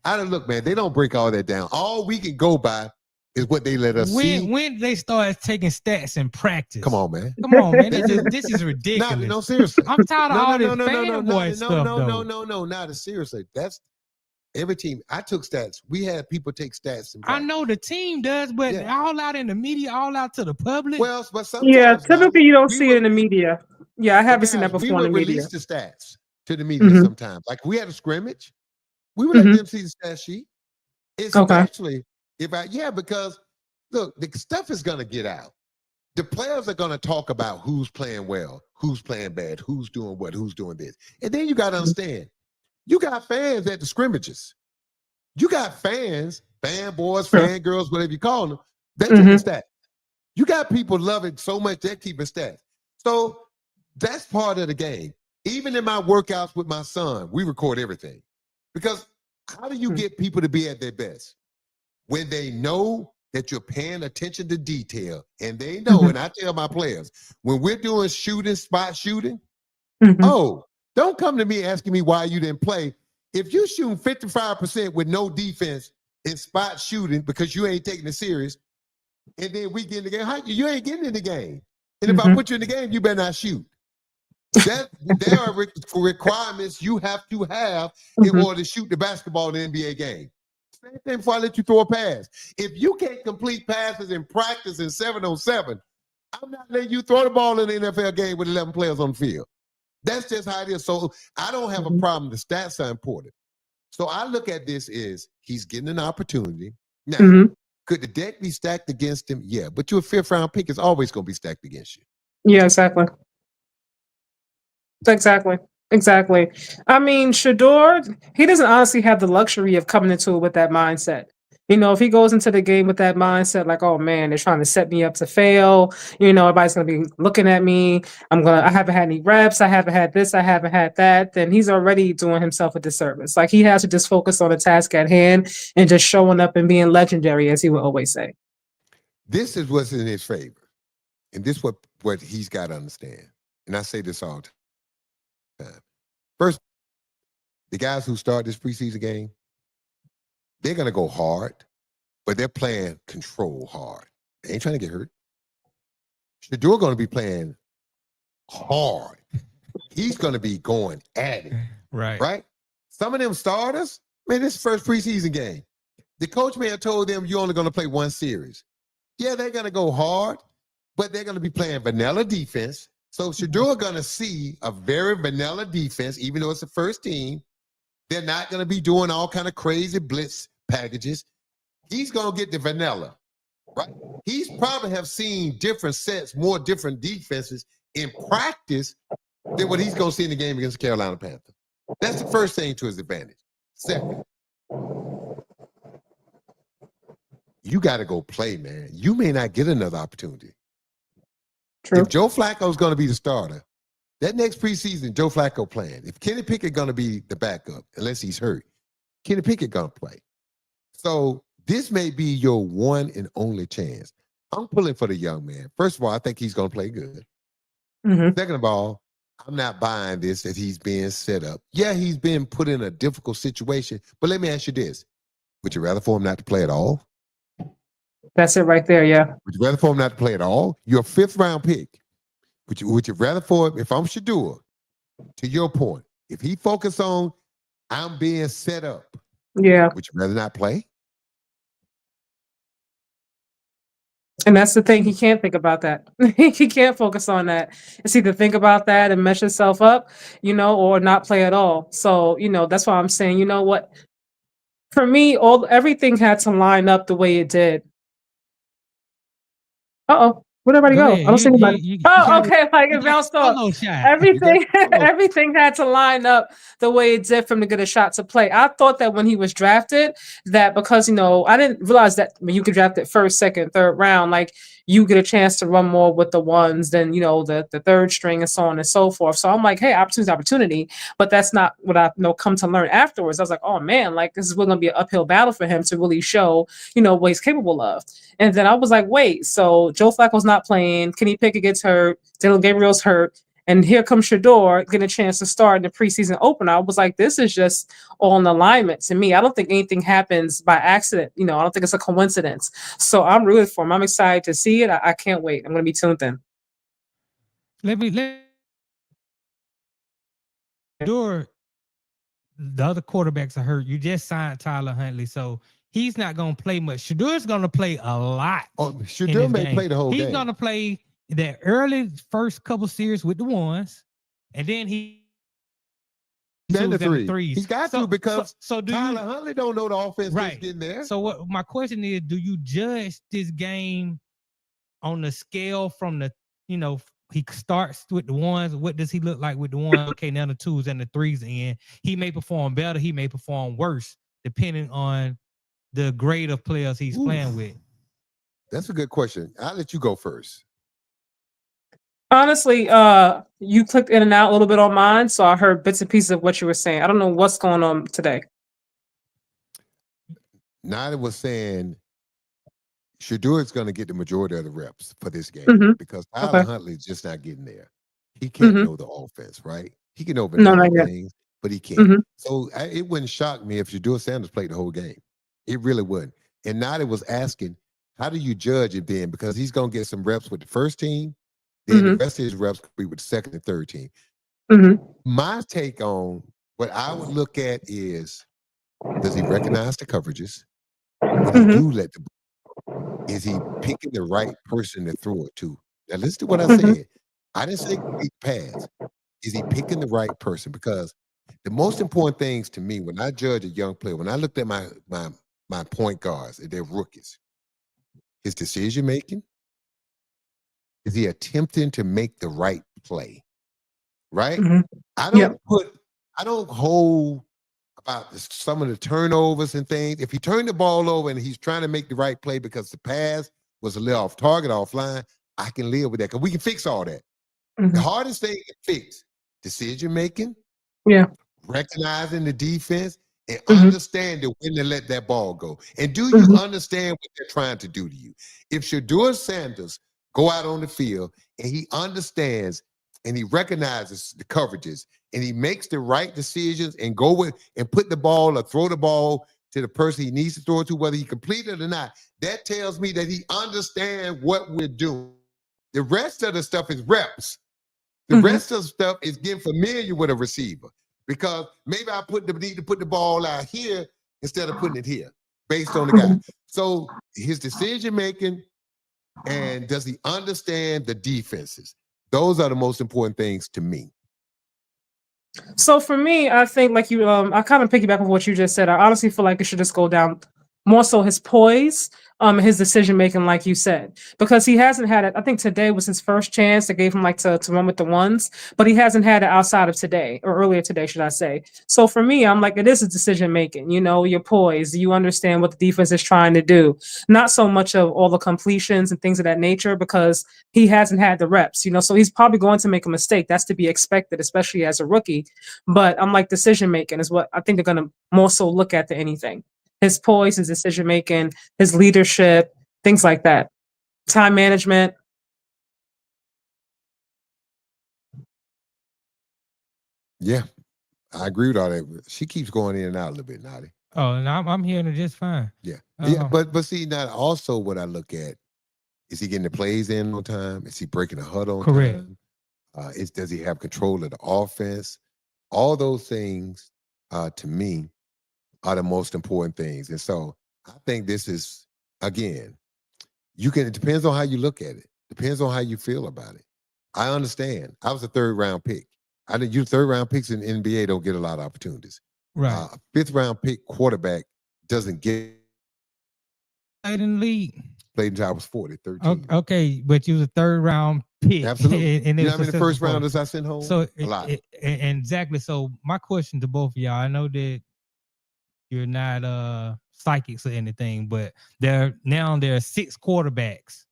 I don't look, man, they don't break all that down. All we can go by is what they let us see. When they start taking stats in practice. Come on, man. Come on, man. This is ridiculous. No, seriously. I'm tired of all this fanboy stuff, though. No, not as seriously. That's every team. I took stats. We had people take stats. I know the team does, but all out in the media, all out to the public. Well, but sometimes typically you don't see it in the media. Yeah, I haven't seen that before in the media. We would release the stats to the media sometimes. Like we had a scrimmage, we would let them see the stat sheet. Especially because look, the stuff is gonna get out. The players are gonna talk about who's playing well, who's playing bad, who's doing what, who's doing this. And then you gotta understand, you got fans at the scrimmages. You got fans, fanboys, fangirls, whatever you call them, they keep stats. You got people loving so much they're keeping stats. So that's part of the game. Even in my workouts with my son, we record everything. Because how do you get people to be at their best? When they know that you're paying attention to detail, and they know, and I tell my players, when we're doing spot shooting, don't come to me asking me why you didn't play. If you're shooting 55% with no defense in spot shooting because you ain't taking it serious, and then we get in the game, you ain't getting in the game. And if I put you in the game, you better not shoot. There are requirements you have to have in order to shoot the basketball in the NBA game. Same thing before I let you throw a pass. If you can't complete passes in practice in 7-on-7, I'm not letting you throw the ball in the NFL game with 11 players on the field. That's just how it is. So I don't have a problem. The stats are important. So I look at this as he's getting an opportunity. Now, could the deck be stacked against him? Yeah, but your 5th round pick is always going to be stacked against you. Yeah, exactly. Exactly. I mean, Sheduer, he doesn't honestly have the luxury of coming into it with that mindset. If he goes into the game with that mindset, like, oh man, they're trying to set me up to fail. Everybody's gonna be looking at me. I haven't had any reps. I haven't had this. I haven't had that. Then he's already doing himself a disservice. Like he has to just focus on the task at hand and just showing up and being legendary, as he would always say. This is what's in his favor, and this is what he's got to understand. And I say this all the time. First, the guys who start this preseason game, they're going to go hard, but they're playing control hard. They ain't trying to get hurt. Sheduer going to be playing hard. He's going to be going at it. Right? Some of them starters, man, this first preseason game. The coach may have told them you're only going to play one series. Yeah, they're going to go hard, but they're going to be playing vanilla defense. So Sheduer going to see a very vanilla defense, even though it's the first team. They're not going to be doing all kind of crazy blitz packages. He's going to get the vanilla, right? He's probably have seen different sets, more different defenses in practice than what he's going to see in the game against Carolina Panthers. That's the first thing to his advantage. Second, you got to go play, man. You may not get another opportunity. True. If Joe Flacco is going to be the starter, that next preseason, Joe Flacco playing. If Kenny Pickett going to be the backup, unless he's hurt, Kenny Pickett going to play. So this may be your one and only chance. I'm pulling for the young man. First of all, I think he's going to play good. Second of all, I'm not buying this that he's being set up. Yeah, he's been put in a difficult situation, but let me ask you this. Would you rather for him not to play at all? That's it right there, yeah. Would you rather for him not to play at all? Your 5th round pick. Would you rather for him, if I'm Sheduer, to your point, if he focus on I'm being set up, would you rather not play? And that's the thing. He can't think about that. He can't focus on that. It's either think about that and mess yourself up, or not play at all. So, that's why I'm saying, you know what? For me, everything had to line up the way it did. Uh-oh. Where'd everybody go? I don't see anybody. Okay. Like it bounced off. Everything had to line up the way it did for him to get a shot to play. I thought that when he was drafted, that because, I didn't realize that when you could draft it first, second, third round, like you get a chance to run more with the ones than, the third string and so on and so forth. So I'm like, hey, opportunity. But that's not what I come to learn afterwards. I was like, oh man, like this is going to be an uphill battle for him to really show, what he's capable of. And then I was like, wait, so Joe Flacco's not playing. Kenny Pickett gets hurt. Dylan Gabriel's hurt. And here comes Sheduer getting a chance to start in the preseason opener. I was like, this is just all in alignment to me. I don't think anything happens by accident. I don't think it's a coincidence. So I'm rooting for him. I'm excited to see it. I can't wait. I'm going to be tuned in. The other quarterbacks are hurt. You just signed Tyler Huntley, so he's not going to play much. Sheduer's going to play a lot. Oh, Sheduer may play the whole game. He's going to play the early first couple series with the ones, and then he and the threes. He's got to, because so Tyler Huntley don't know the offense that's getting there. So what my question is, do you judge this game on the scale from the, he starts with the ones, what does he look like with the ones? Okay, now the twos and the threes in. He may perform better, he may perform worse, depending on the grade of players he's playing with. That's a good question. I'll let you go first. Honestly, you clicked in and out a little bit on mine, so I heard bits and pieces of what you were saying. I don't know what's going on today. Nada was saying Sheduer is going to get the majority of the reps for this game because Tyler Huntley is just not getting there. He can't know the offense, right? He can overcome things, but he can't. So it wouldn't shock me if Sheduer Sanders played the whole game. It really wouldn't. And Nada was asking, how do you judge it then? Because he's going to get some reps with the first team. Then the rest of his reps could be with the second and third team. My take on what I would look at is, does he recognize the coverages? When he do let the ball, is he picking the right person to throw it to? Now listen to what I said. I didn't say complete pass. Is he picking the right person? Because the most important things to me when I judge a young player, when I looked at my point guards, they're rookies, his decision making. Is he attempting to make the right play? Right? I don't hold about some of the turnovers and things. If he turned the ball over and he's trying to make the right play because the pass was a little off target, offline, I can live with that because we can fix all that. The hardest thing to fix, decision making, recognizing the defense, and understanding when to let that ball go. And do you understand what they're trying to do to you? If Sheduer Sanders go out on the field and he understands and he recognizes the coverages and he makes the right decisions and go with and put the ball or throw the ball to the person he needs to throw it to, whether he completed it or not, that tells me that he understands what we're doing. The rest of the stuff is reps. The rest of the stuff is getting familiar with a receiver, because maybe I need to put the ball out here instead of putting it here based on the guy. So his decision making, and does he understand the defenses? Those are the most important things to me. So for me, I think like you, I kind of piggyback on what you just said. I honestly feel like it should just go down more so his poise, his decision making, like you said, because he hasn't had it. I think today was his first chance. They gave him to run with the ones, but he hasn't had it outside of today, or earlier today, should I say. So for me, I'm like, it is a decision making, your poise. You understand what the defense is trying to do. Not so much of all the completions and things of that nature, because he hasn't had the reps, so he's probably going to make a mistake. That's to be expected, especially as a rookie. But I'm like, decision making is what I think they're going to more so look at than anything. His poise, his decision making, his leadership, things like that. Time management. Yeah, I agree with all that. She keeps going in and out a little bit, Nadi. Oh, and I'm hearing it just fine. Yeah, but see, now also what I look at is he getting the plays in on time? Is he breaking the huddle on time? Does he have control of the offense? All those things, to me, are the most important things. And so I think this is, again, it depends on how you look at it. Depends on how you feel about it. I understand. I was a third-round pick. I think third-round picks in the NBA don't get a lot of opportunities. Right. A fifth-round pick quarterback doesn't get. Played in the league. Played until I was 40, 13. Okay, but you was a third-round pick. Absolutely. And you know how many first rounders I sent home? So a lot. Exactly. So my question to both of y'all, I know that you're not psychics or anything, but there are 6 quarterbacks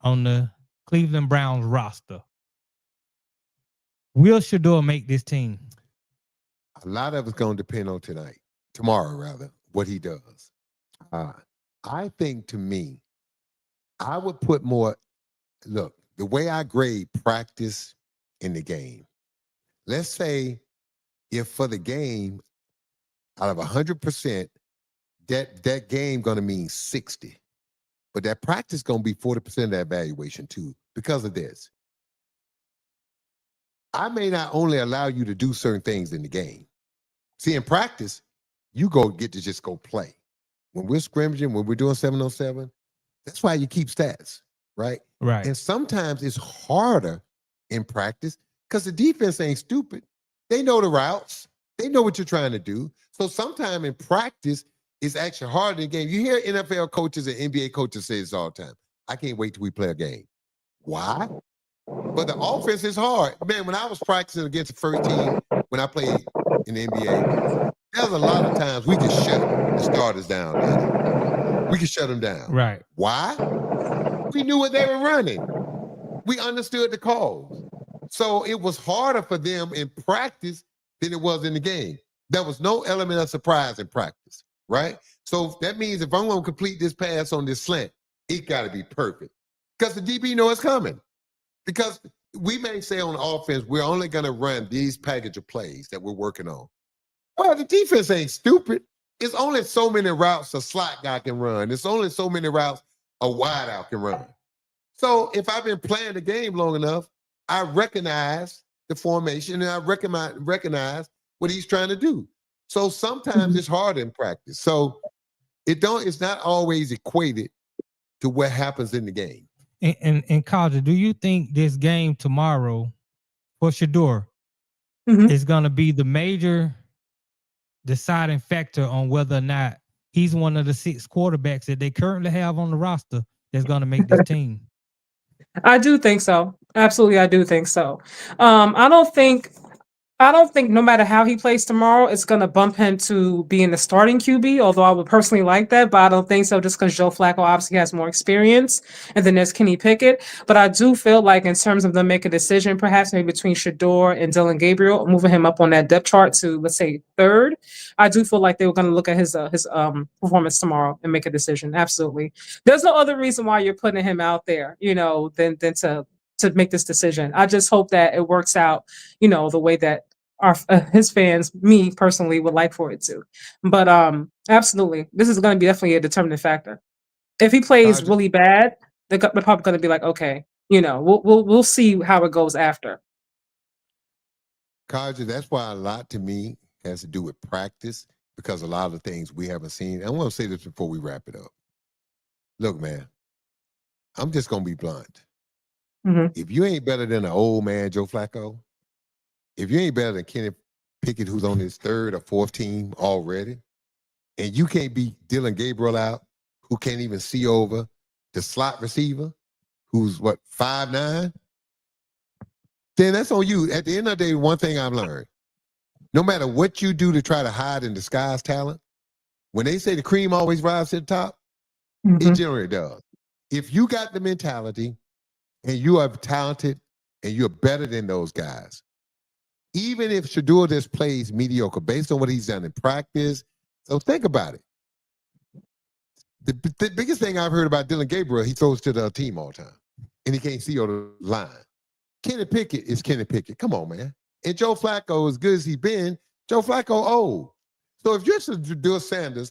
on the Cleveland Browns roster. Will Sheduer make this team? A lot of it's going to depend on tomorrow rather, what he does. I think, to me, I would put more, look, the way I grade practice in the game. Let's say if for the game, out of 100%, that game going to mean 60. But that practice going to be 40% of that evaluation too, because of this. I may not only allow you to do certain things in the game. See, in practice, you get to just go play. When we're scrimmaging, when we're doing 7-on-7, that's why you keep stats, right? Right. And sometimes it's harder in practice because the defense ain't stupid. They know the routes. They know what you're trying to do. So sometimes in practice, it's actually harder than game. You hear NFL coaches and NBA coaches say this all the time. I can't wait till we play a game. Why? But the offense is hard. Man, when I was practicing against the first team, when I played in the NBA, there was a lot of times we could shut the starters down. Daddy. We could shut them down. Right. Why? We knew what they were running. We understood the calls. So it was harder for them in practice than it was in the game. There was no element of surprise in practice, right? So that means if I'm going to complete this pass on this slant, it got to be perfect because the DB know it's coming. Because we may say on offense, we're only going to run these package of plays that we're working on. Well, the defense ain't stupid. It's only so many routes a slot guy can run. It's only so many routes a wideout can run. So if I've been playing the game long enough, I recognize the formation and I recognize what he's trying to do. So sometimes it's hard in practice. So it's not always equated to what happens in the game. And Kaja, do you think this game tomorrow for Sheduer is going to be the major deciding factor on whether or not he's one of the 6 quarterbacks that they currently have on the roster that's going to make this team? I do think so. Absolutely, I do think so. I don't think no matter how he plays tomorrow, it's going to bump him to being the starting QB, although I would personally like that, but I don't think so just because Joe Flacco obviously has more experience, and then there's Kenny Pickett. But I do feel like in terms of them make a decision, perhaps maybe between Sheduer and Dylan Gabriel, moving him up on that depth chart to, let's say, 3rd, I do feel like they were going to look at his performance tomorrow and make a decision. Absolutely. There's no other reason why you're putting him out there, than to make this decision. I just hope that it works out, the way that his fans, me personally, would like for it to. But absolutely, this is going to be definitely a determining factor. If he plays really bad, they're probably going to be like, okay, we'll see how it goes after. Kaja, that's why a lot to me has to do with practice because a lot of the things we haven't seen. I want to say this before we wrap it up. Look, man, I'm just going to be blunt. If you ain't better than an old man, Joe Flacco, if you ain't better than Kenny Pickett, who's on his 3rd or 4th team already, and you can't beat Dylan Gabriel out, who can't even see over the slot receiver, who's 5'9", then that's on you. At the end of the day, one thing I've learned, no matter what you do to try to hide and disguise talent, when they say the cream always rises to the top, it generally does. If you got the mentality and you are talented and you're better than those guys, even if Sheduer just plays mediocre based on what he's done in practice. So think about it. The biggest thing I've heard about Dylan Gabriel, he throws to the team all the time, and he can't see on the line. Kenny Pickett is Kenny Pickett. Come on, man. And Joe Flacco, as good as he's been, Joe Flacco old. So if you're Sheduer Sanders,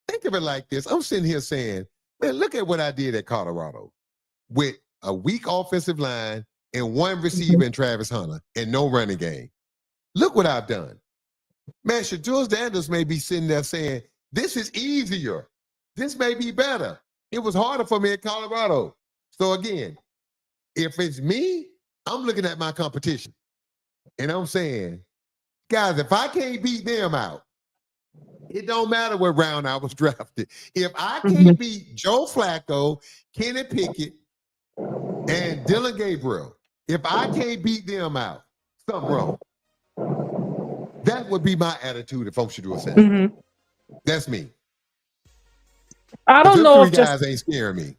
think of it like this. I'm sitting here saying, man, look at what I did at Colorado with a weak offensive line and 1 receiver in Travis Hunter and no running game. Look what I've done. Man, Sheduer Sanders may be sitting there saying, this is easier. This may be better. It was harder for me at Colorado. So again, if it's me, I'm looking at my competition. And I'm saying, guys, if I can't beat them out, it don't matter what round I was drafted. If I can't beat Joe Flacco, Kenny Pickett, and Dylan Gabriel, if I can't beat them out, something wrong. That would be my attitude if I'm Sheduer Sanders. That's me. I don't know if guys ain't scaring me.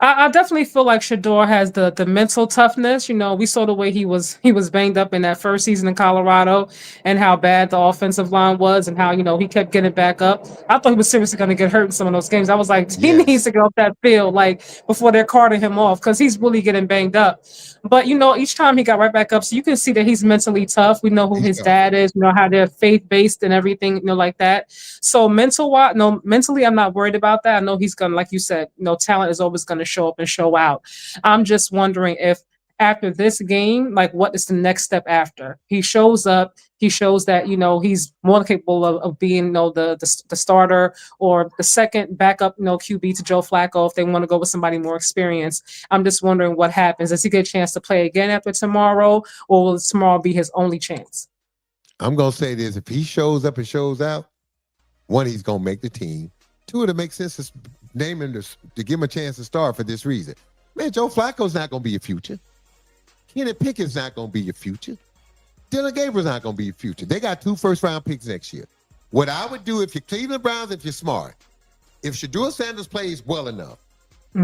I definitely feel like Sheduer has the mental toughness. You know, we saw the way he was banged up in that first season in Colorado, and how bad the offensive line was, and how he kept getting back up. I thought he was seriously going to get hurt in some of those games. I was like, he needs Yes. to get off that field like before they're carting him off, because he's really getting banged up. But each time he got right back up, so you can see that he's mentally tough. We know who He's his tough. dad is. You know how they're faith based and everything. Like that. So mentally, I'm not worried about that. I know he's gonna, like you said, talent is always gonna show up and show out. I'm just wondering if after this game, like, what is the next step after he shows up? He shows that he's more than capable of being the starter or the second backup QB to Joe Flacco if they want to go with somebody more experienced. I'm just wondering what happens. Does he get a chance to play again after tomorrow, or will tomorrow be his only chance? I'm gonna say this: if he shows up and shows out, one, he's gonna make the team. Two, it makes sense to name him to give him a chance to start for this reason. Man, Joe Flacco's not gonna be your future. Kenny Pickett's not gonna be your future. Dylan Gabriel's not gonna be your future. They got 2 first-round picks next year. What I would do if you're Cleveland Browns, if you're smart, if Sheduer Sanders plays well enough,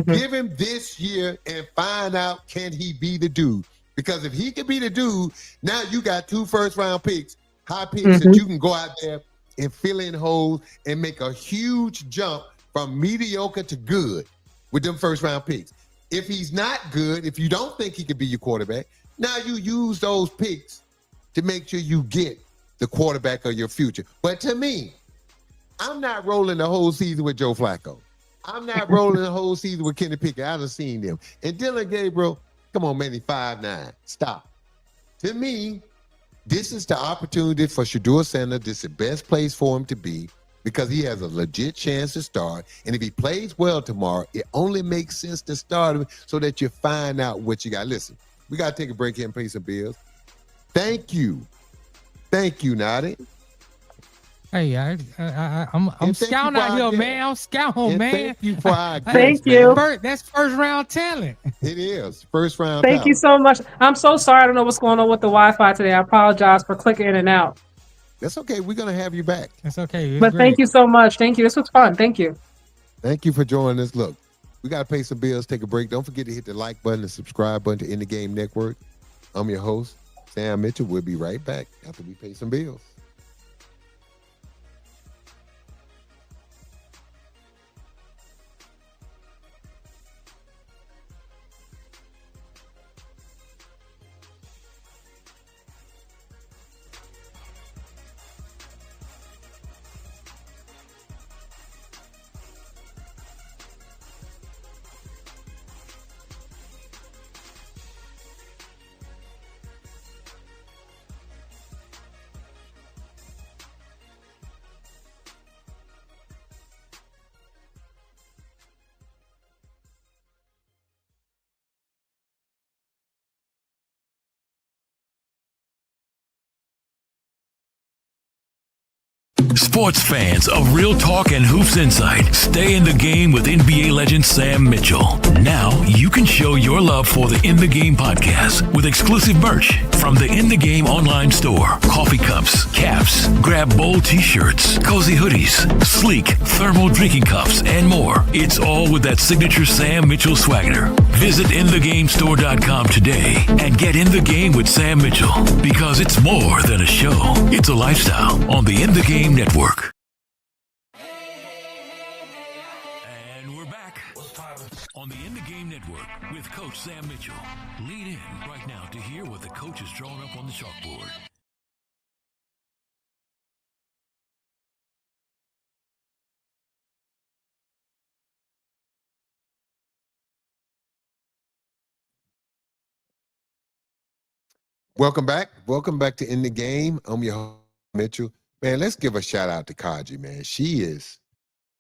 give him this year and find out, can he be the dude? Because if he can be the dude, now you got 2 first-round picks, high picks that you can go out there and fill in holes and make a huge jump from mediocre to good with them first-round picks. If he's not good, if you don't think he could be your quarterback, now you use those picks to make sure you get the quarterback of your future. But to me, I'm not rolling the whole season with Joe Flacco. I'm not rolling the whole season with Kenny Pickett. I done seen them. And Dylan Gabriel, come on, man, he's 5'9". Stop. To me, this is the opportunity for Sheduer Sanders. This is the best place for him to be because he has a legit chance to start. And if he plays well tomorrow, it only makes sense to start him so that you find out what you got. Listen, we got to take a break here and pay some bills. Thank you. Thank you, Nadi. Hey, I'm scouting out here, man. I'm scouting, man. Thank you for our Thank you. That's first round talent. It is first round. Thank you so much. I'm so sorry. I don't know what's going on with the Wi-Fi today. I apologize for clicking in and out. That's okay. We're gonna have you back. That's okay. But thank you so much. Thank you. This was fun. Thank you. Thank you for joining us. Look, we got to pay some bills, take a break. Don't forget to hit the like button and subscribe button to In the Game Network. I'm your host, Sam Mitchell. We'll be right back after we pay some bills. Sports fans of Real Talk and Hoops Insight, stay in the game with NBA legend Sam Mitchell. Now you can show your love for the In the Game podcast with exclusive merch from the In the Game online store. Coffee cups, caps, grab bold t-shirts, cozy hoodies, sleek thermal drinking cups, and more. It's all with that signature Sam Mitchell swagger. Visit InTheGameStore.com today and get in the game with Sam Mitchell, because it's more than a show. It's a lifestyle on the In the Game Network. And we're back on the In the Game Network with Coach Sam Mitchell. Lean in right now to hear what the coach has drawn up on the chalkboard. Welcome back. Welcome back to In the Game. I'm your host, Mitchell. Man, let's give a shout out to Kaji, man. She is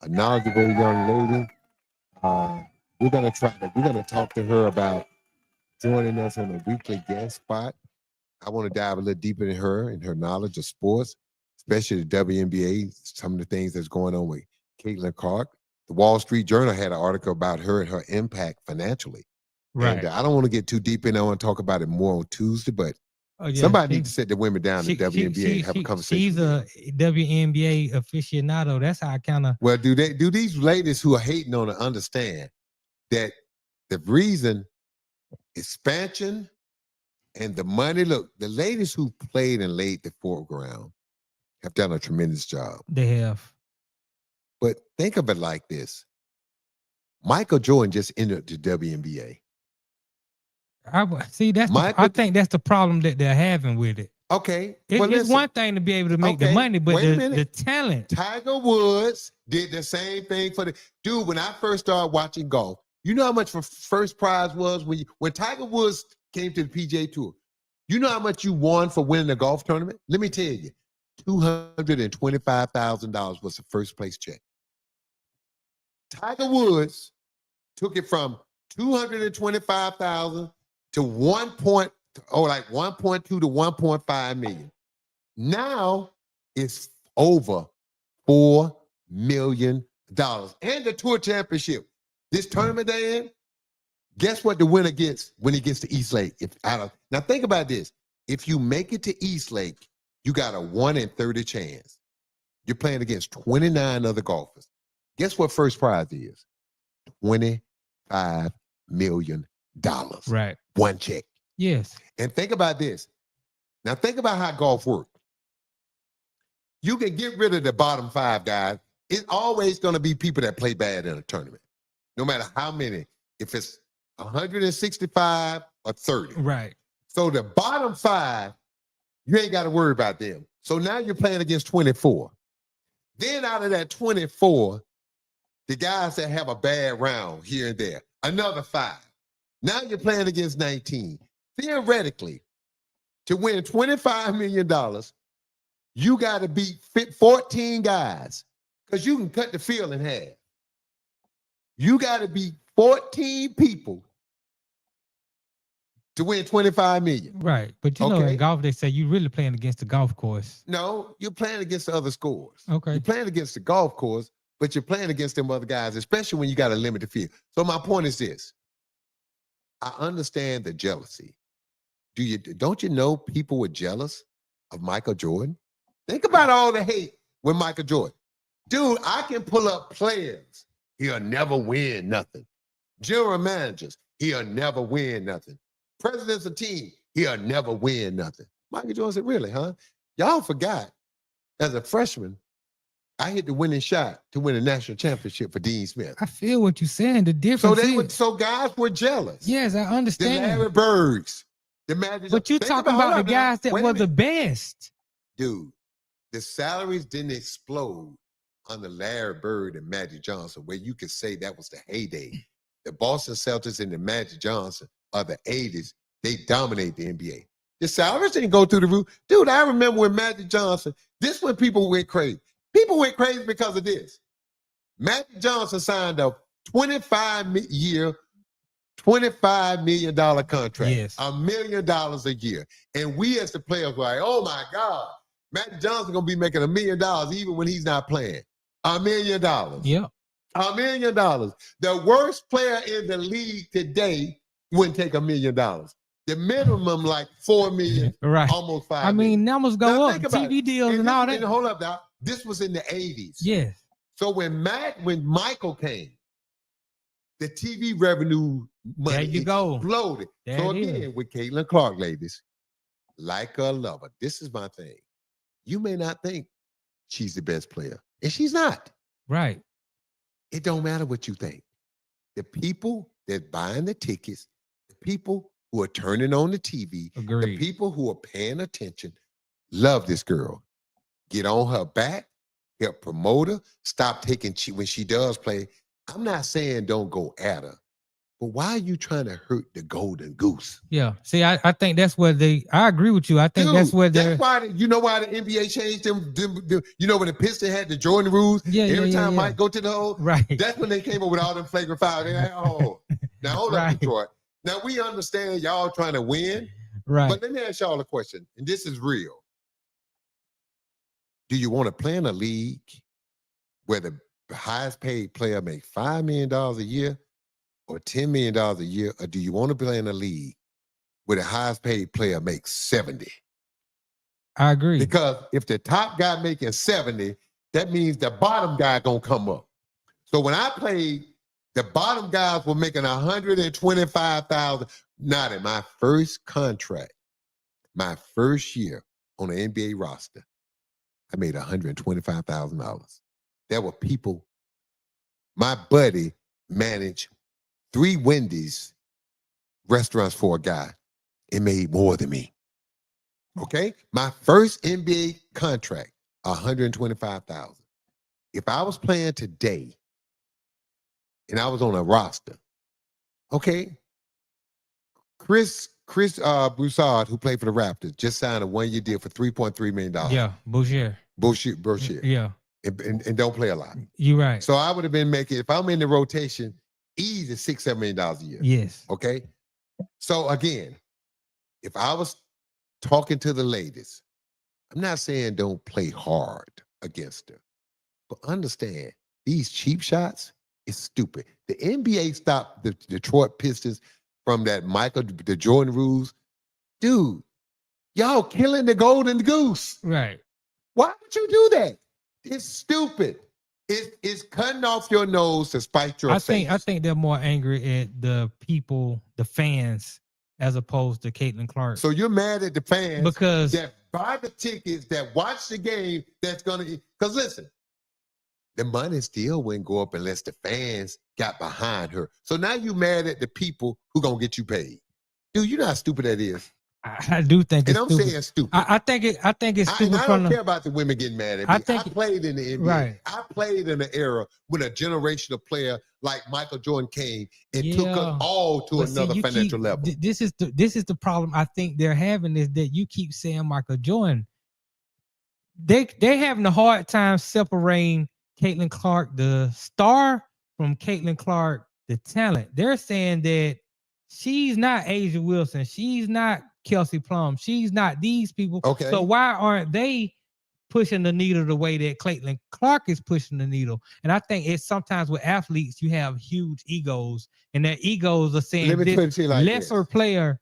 a knowledgeable young lady. We're gonna talk to her about joining us on a weekly guest spot. I want to dive a little deeper in her and her knowledge of sports, especially the WNBA, some of the things that's going on with Caitlin Clark. The Wall Street Journal had an article about her and her impact financially. Right. And I don't want to get too deep in on and talk about it more on Tuesday, but somebody needs to sit the women down in the WNBA and have a conversation. She's a WNBA aficionado. That's how I kind of. Well, do these ladies who are hating on her understand that The reason, expansion and the money. Look, the ladies who played and laid the foreground have done a tremendous job. They have. But think of it like this. Michael Jordan just entered the WNBA. See, I think that's the problem that they're having with it. Okay. It's one thing to be able to make the money, but the talent. Tiger Woods did the same thing for the dude. When I first started watching golf, you know how much for first prize was when Tiger Woods came to the PGA Tour. You know how much you won for winning the golf tournament? Let me tell you, $225,000 was the first place check. Tiger Woods took it from $225,000 to 1.2 to 1.5 million. Now it's over $4 million. And the tour championship. This tournament they in, guess what the winner gets when he gets to East Lake? Now think about this. If you make it to East Lake, you got a 1 in 30 chance. You're playing against 29 other golfers. Guess what first prize is? $25 million. Right. One check. Yes. And think about this. Now think about how golf works. You can get rid of the bottom 5 guys. It's always going to be people that play bad in a tournament. No matter how many. If it's 165 or 30. Right. So the bottom 5, you ain't got to worry about them. So now you're playing against 24. Then out of that 24, the guys that have a bad round here and there, another 5. Now you're playing against 19. Theoretically, to win $25 million, you got to beat 14 guys because you can cut the field in half. You got to beat 14 people to win $25 million. Right. But you know, in golf, they say you're really playing against the golf course. No, you're playing against the other scores. Okay. You're playing against the golf course, but you're playing against them other guys, especially when you got a limited field. So my point is this. I understand the jealousy. Don't you know people were jealous of Michael Jordan? Think about all the hate with Michael Jordan. Dude, I can pull up players. He'll never win nothing. General managers, he'll never win nothing. Presidents of teams, he'll never win nothing. Michael Jordan said, really, huh? Y'all forgot, as a freshman, I hit the winning shot to win a national championship for Dean Smith. I feel what you're saying. The difference So guys were jealous. Yes, I understand. The Larry Birds, the Magic. But you're talking about the guys that were the best. Dude, the salaries didn't explode under Larry Bird and Magic Johnson, where you could say that was the heyday. The Boston Celtics and the Magic Johnson of the 80s, they dominate the NBA. The salaries didn't go through the roof. Dude, I remember when Magic Johnson, this when people went crazy. People went crazy because of this. Magic Johnson signed a 25-year, $25 million contract. Yes. $1 million a year. And we as the players were like, oh my God, Magic Johnson gonna be making $1 million even when he's not playing. $1 million. Yeah. $1 million. The worst player in the league today wouldn't take $1 million. The minimum like 4 million, right? Almost 5 I mean, million. numbers go up, TV deals and all that. And hold up now. This was in the 80s. Yes. So when Michael came, the TV revenue money exploded. So again, with Caitlin Clark, ladies, like a lover, this is my thing. You may not think she's the best player, and she's not. Right. It don't matter what you think. The people that buying the tickets, the people who are turning on the TV, the people who are paying attention, love this girl. Get on her back, help promote her, stop taking when she does play. I'm not saying don't go at her, but why are you trying to hurt the golden goose? Yeah. See, I think that's where I agree with you. I think that's where that's why you know why the NBA changed them, you know, when the Pistons had the Jordan rules, every time Mike go to the hole, right? That's when they came up with all them flagrant fouls. They're like, oh, now hold up, Detroit. Now we understand y'all trying to win, right? But let me ask y'all a question, and this is real. Do you want to play in a league where the highest paid player makes $5 million a year or $10 million a year? Or do you want to play in a league where the highest paid player makes 70? I agree. Because if the top guy making 70, that means the bottom guy gonna come up. So when I played The bottom guys were making $125,000. Not in my first contract, my first year on the NBA roster, I made $125,000. There were people. My buddy managed 3 Wendy's restaurants for a guy and made more than me. Okay? My first NBA contract, $125,000. If I was playing today and I was on a roster, okay, Chris Broussard, who played for the Raptors, just signed a 1-year deal for $3.3 million. Yeah, Boucher. Bullshit. Yeah, And don't play a lot. you're right. So I would have been making, if I'm in the rotation, easy $6-7 million a year. Yes. Okay. So again, if I was talking to the ladies, I'm not saying don't play hard against her, but understand these cheap shots is stupid. The NBA stopped the Detroit Pistons from that Micah, the Jordan rules. Dude, y'all killing the golden goose. Right. Why would you do that? It's stupid. It's cutting off your nose to spite your face. I think they're more angry at the people, the fans, as opposed to Caitlin Clark. So you're mad at the fans because that buy the tickets, that watch the game, that's gonna, because listen, the money still wouldn't go up unless the fans got behind her. So now you mad at the people who gonna get you paid. Dude, you know how stupid that is. I do think And it's I'm stupid. saying stupid. I think it's stupid. I don't care about the women getting mad at me. I played in the NBA. Right. I played in an era when a generational player like Michael Jordan came and took us all to another financial level. This is the problem I think they're having, is that you keep saying Michael Jordan. They're having a hard time separating Caitlin Clark, the star, from Caitlin Clark, the talent. They're saying that she's not Asia Wilson. She's not Kelsey Plum. She's not these people. Okay. So why aren't they pushing the needle the way that Caitlin Clark is pushing the needle? And I think it's sometimes with athletes, you have huge egos, and their egos are saying this lesser player.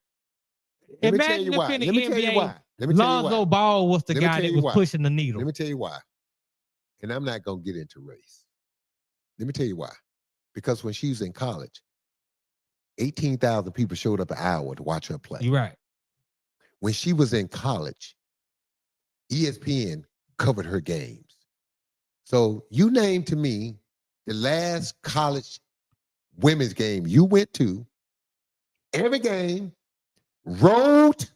Imagine if in the NBA, Lonzo Ball was the guy that was pushing the needle. Let me tell you why. And I'm not going to get into race. Let me tell you why. Because when she was in college, 18,000 people showed up an hour to watch her play. You're right. When she was in college, ESPN covered her games. So you name to me the last college women's game you went to, every game, road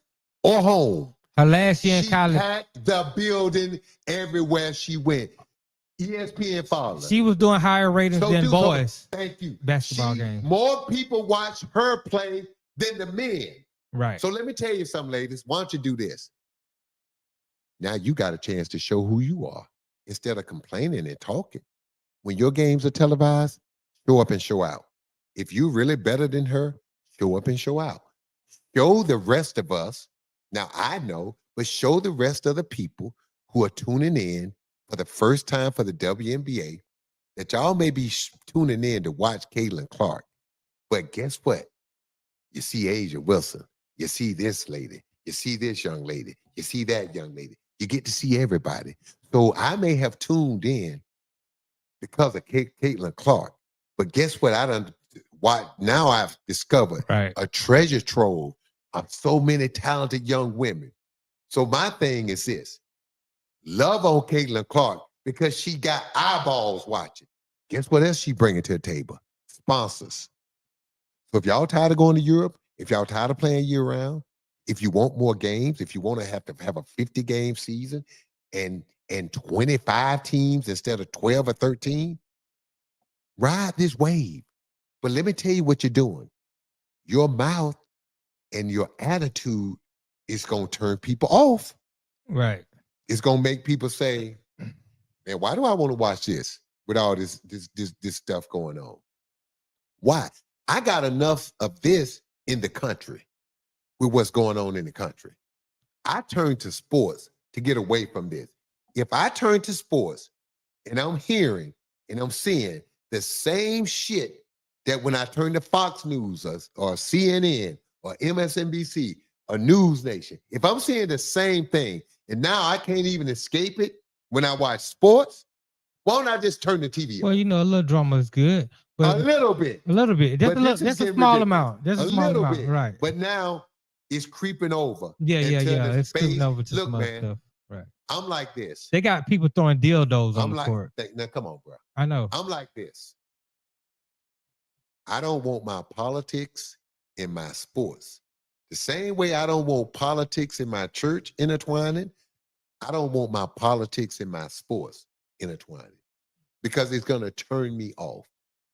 or home. Her last year in college, she packed the building everywhere she went. ESPN followed her. She was doing higher ratings than boys. Thank you. Basketball games. More people watch her play than the men. Right. So let me tell you something, ladies. Why don't you do this? Now you got a chance to show who you are instead of complaining and talking. When your games are televised, show up and show out. If you're really better than her, show up and show out. Show the rest of us. Now I know, but show the rest of the people who are tuning in for the first time for the WNBA that y'all may be tuning in to watch Caitlin Clark. But guess what? You see Asia Wilson. You see this lady. You see this young lady. You see that young lady. You get to see everybody. So I may have tuned in because of Caitlin Clark. But guess what? Now I've discovered a treasure trove of so many talented young women. So my thing is this. Love on Caitlin Clark because she got eyeballs watching. Guess what else she bringing to the table? Sponsors. So if y'all tired of going to Europe, if y'all tired of playing year-round, if you want more games, if you want to have a 50-game season and 25 teams instead of 12 or 13, ride this wave. But let me tell you what you're doing. Your mouth and your attitude is going to turn people off. Right. It's going to make people say, man, why do I want to watch this with all this stuff going on? Why? I got enough of this in the country with what's going on in the country. I turn to sports to get away from this. If I turn to sports and I'm hearing and I'm seeing the same shit that when I turn to Fox News or CNN or MSNBC or News Nation, if I'm seeing the same thing and now I can't even escape it when I watch sports, Why don't I just turn the TV Well, on? you know, a little drama is good, A but little bit. a little bit. That's But a little, this is that's a getting small ridiculous. amount. That's a small little amount, bit. right? But now it's creeping over. Yeah. into the It's creeping space. over to Look, some other man, stuff. Right. I'm like this. They got people throwing dildos on I'm the like, court. now come on, bro. I know. I'm like this. I don't want my politics in my sports. The same way I don't want politics in my church intertwining, I don't want my politics in my sports intertwining because it's going to turn me off,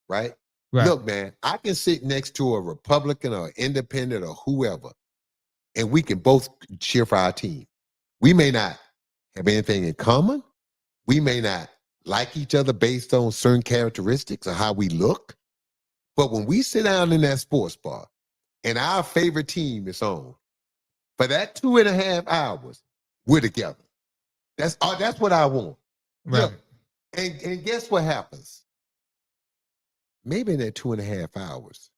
right? Right. Look, man, I can sit next to a Republican or independent or whoever, and we can both cheer for our team. We may not have anything in common. We may not like each other based on certain characteristics or how we look. But when we sit down in that sports bar and our favorite team is on, for that 2.5 hours, we're together. That's what I want. Right. Look, and guess what happens? Maybe in that 2.5 hours,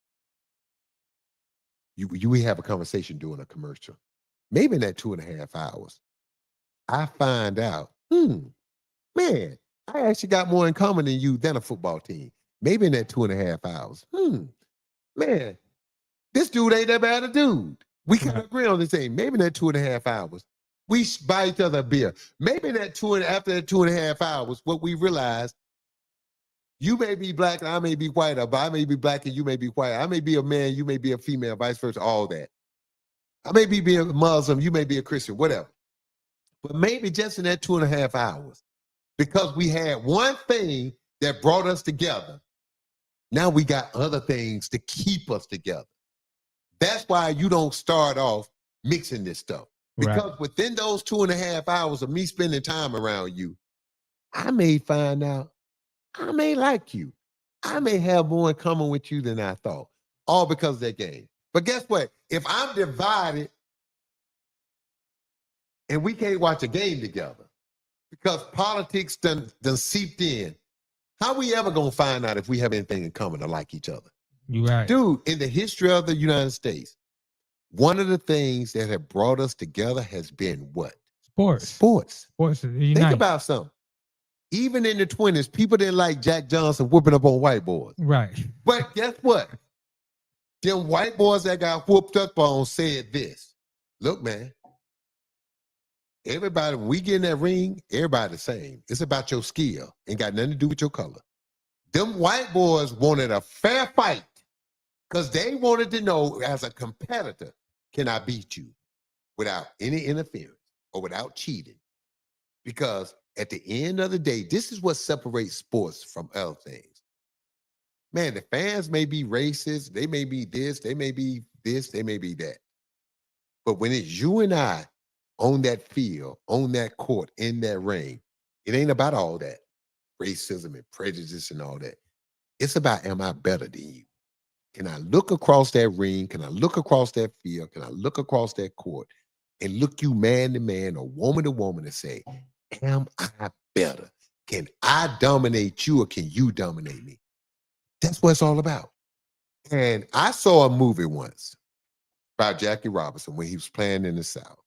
we have a conversation during a commercial. Maybe in that 2.5 hours, I find out, man, I actually got more in common than you than a football team. Maybe in that 2.5 hours, man, this dude ain't that bad a dude. We can agree on this thing. Maybe in that 2.5 hours, we buy each other a beer. Maybe in that after that 2.5 hours, what we realize, you may be black and I may be white, or I may be black and you may be white. I may be a man, you may be a female, vice versa, all that. I may be a Muslim, you may be a Christian, whatever. But maybe just in that 2.5 hours, because we had one thing that brought us together, now we got other things to keep us together. That's why you don't start off mixing this stuff. Because within those 2.5 hours of me spending time around you, I may find out I may like you. I may have more in common with you than I thought, all because of that game. But guess what? If I'm divided and we can't watch a game together because politics done seeped in, how we ever going to find out if we have anything in common or like each other? You're right. Dude, in the history of the United States, one of the things that have brought us together has been what? Sports. Sports. Unite. Think about something. Even in the 20s, people didn't like Jack Johnson whooping up on white boys. Right. But guess what? Them white boys that got whooped up on said this. Look, man, everybody, when we get in that ring, everybody the same. It's about your skill. Ain't got nothing to do with your color. Them white boys wanted a fair fight because they wanted to know, as a competitor, can I beat you without any interference or without cheating? Because at the end of the day, this is what separates sports from other things. Man, the fans may be racist. They may be this. They may be this. They may be that. But when it's you and I on that field, on that court, in that ring, it ain't about all that racism and prejudice and all that. It's about, am I better than you? Can I look across that ring? Can I look across that field? Can I look across that court and look you man to man or woman to woman and say, am I better? Can I dominate you or can you dominate me? That's what it's all about. And I saw a movie once about Jackie Robinson when he was playing in the South.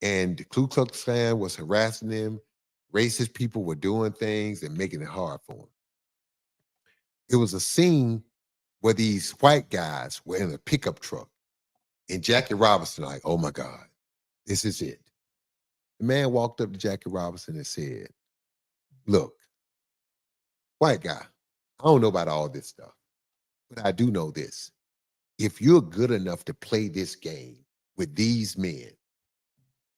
And the Ku Klux Klan was harassing him. Racist people were doing things and making it hard for him. It was a scene where these white guys were in a pickup truck. And Jackie Robinson, like, oh my God, this is it. The man walked up to Jackie Robinson and said, look, white guy, I don't know about all this stuff, but I do know this. If you're good enough to play this game with these men,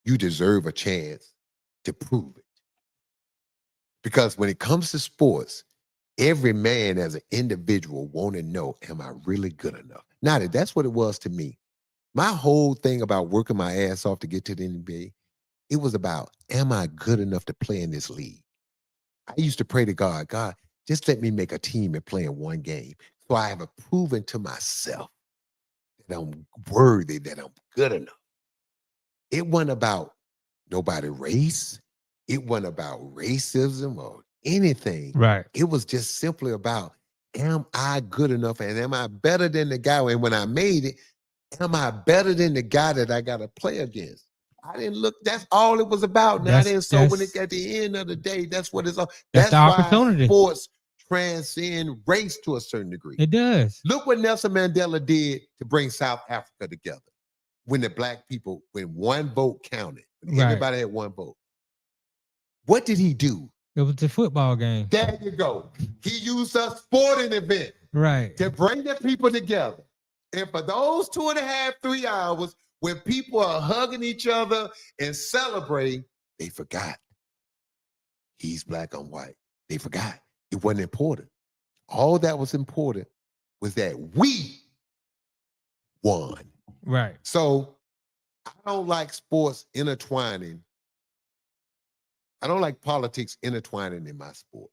you deserve a chance to prove it. Because when it comes to sports, every man as an individual want to know, am I really good enough? Now, that's what it was to me. My whole thing about working my ass off to get to the NBA, it was about, am I good enough to play in this league? I used to pray to God, God, just let me make a team and play in one game. So I have proven to myself that I'm worthy, that I'm good enough. It wasn't about nobody race. It wasn't about racism or anything. Right. It was just simply about, am I good enough? And am I better than the guy? And when I made it, am I better than the guy that I got to play against? I didn't look. That's all it was about. Now, I didn't. So when it at the end of the day, that's what it's all. That's the why opportunity. sports transcend race to a certain degree. It does. Look what Nelson Mandela did to bring South Africa together. When the black people, when one vote counted, everybody had one vote. What did he do? It was the football game. There you go. He used a sporting event, right, to bring the people together. And for those 2.5, 3 hours, when people are hugging each other and celebrating, they forgot. He's black, I'm white. They forgot. It wasn't important. All that was important was that we won. Right. So I don't like sports intertwining. I don't like politics intertwining in my sport.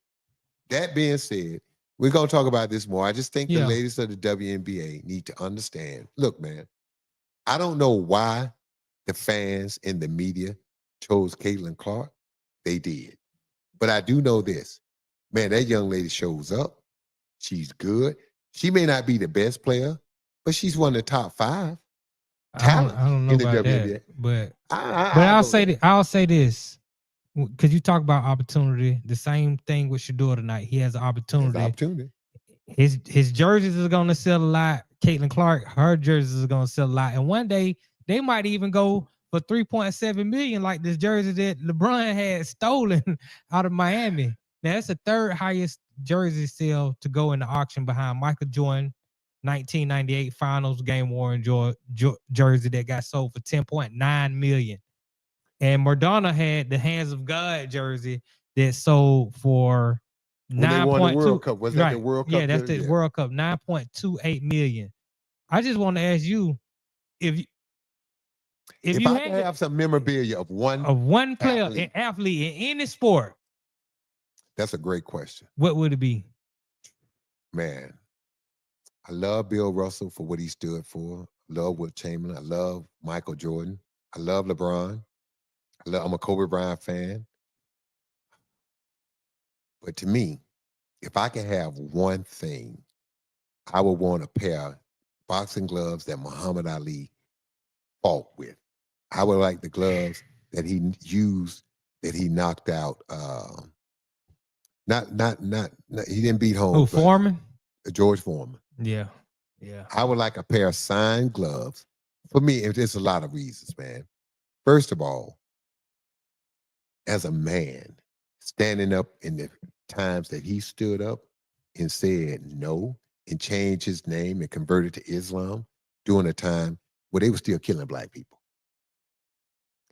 That being said, we're going to talk about this more. I just think the ladies of the WNBA need to understand. Look, man, I don't know why the fans and the media chose Caitlin Clark. They did. But I do know this. Man, that young lady shows up. She's good. She may not be the best player, but she's one of the top 5 talent I don't know in the about WNBA. that, but I'll say this. Because you talk about opportunity, the same thing with Sheduer tonight. He has an opportunity. His jerseys are going to sell a lot. Caitlin Clark, her jerseys are going to sell a lot. And one day they might even go for $3.7 million, like this jersey that LeBron had stolen out of Miami. Now that's the 3rd highest jersey sale to go in the auction behind Micah Jordan 1998 Finals game worn jersey that got sold for $10.9 million. And Madonna had the Hands of God jersey that sold for 9.2. World Cup. Was that the World Cup? Yeah, that's the World Cup. 9.28 million. I just want to ask you if you I could have some memorabilia of one player, athlete in any sport. That's a great question. What would it be? Man, I love Bill Russell for what he stood for. I love Wilt Chamberlain. I love Michael Jordan. I love LeBron. I'm a Kobe Bryant fan. But to me, if I could have one thing, I would want a pair of boxing gloves that Muhammad Ali fought with. I would like the gloves that he used, that he knocked out. Not he didn't beat home. Oh, Foreman? George Foreman. Yeah. I would like a pair of signed gloves. For me, there's a lot of reasons, man. First of all, as a man, standing up in the times that he stood up and said no and changed his name and converted to Islam during a time where they were still killing black people.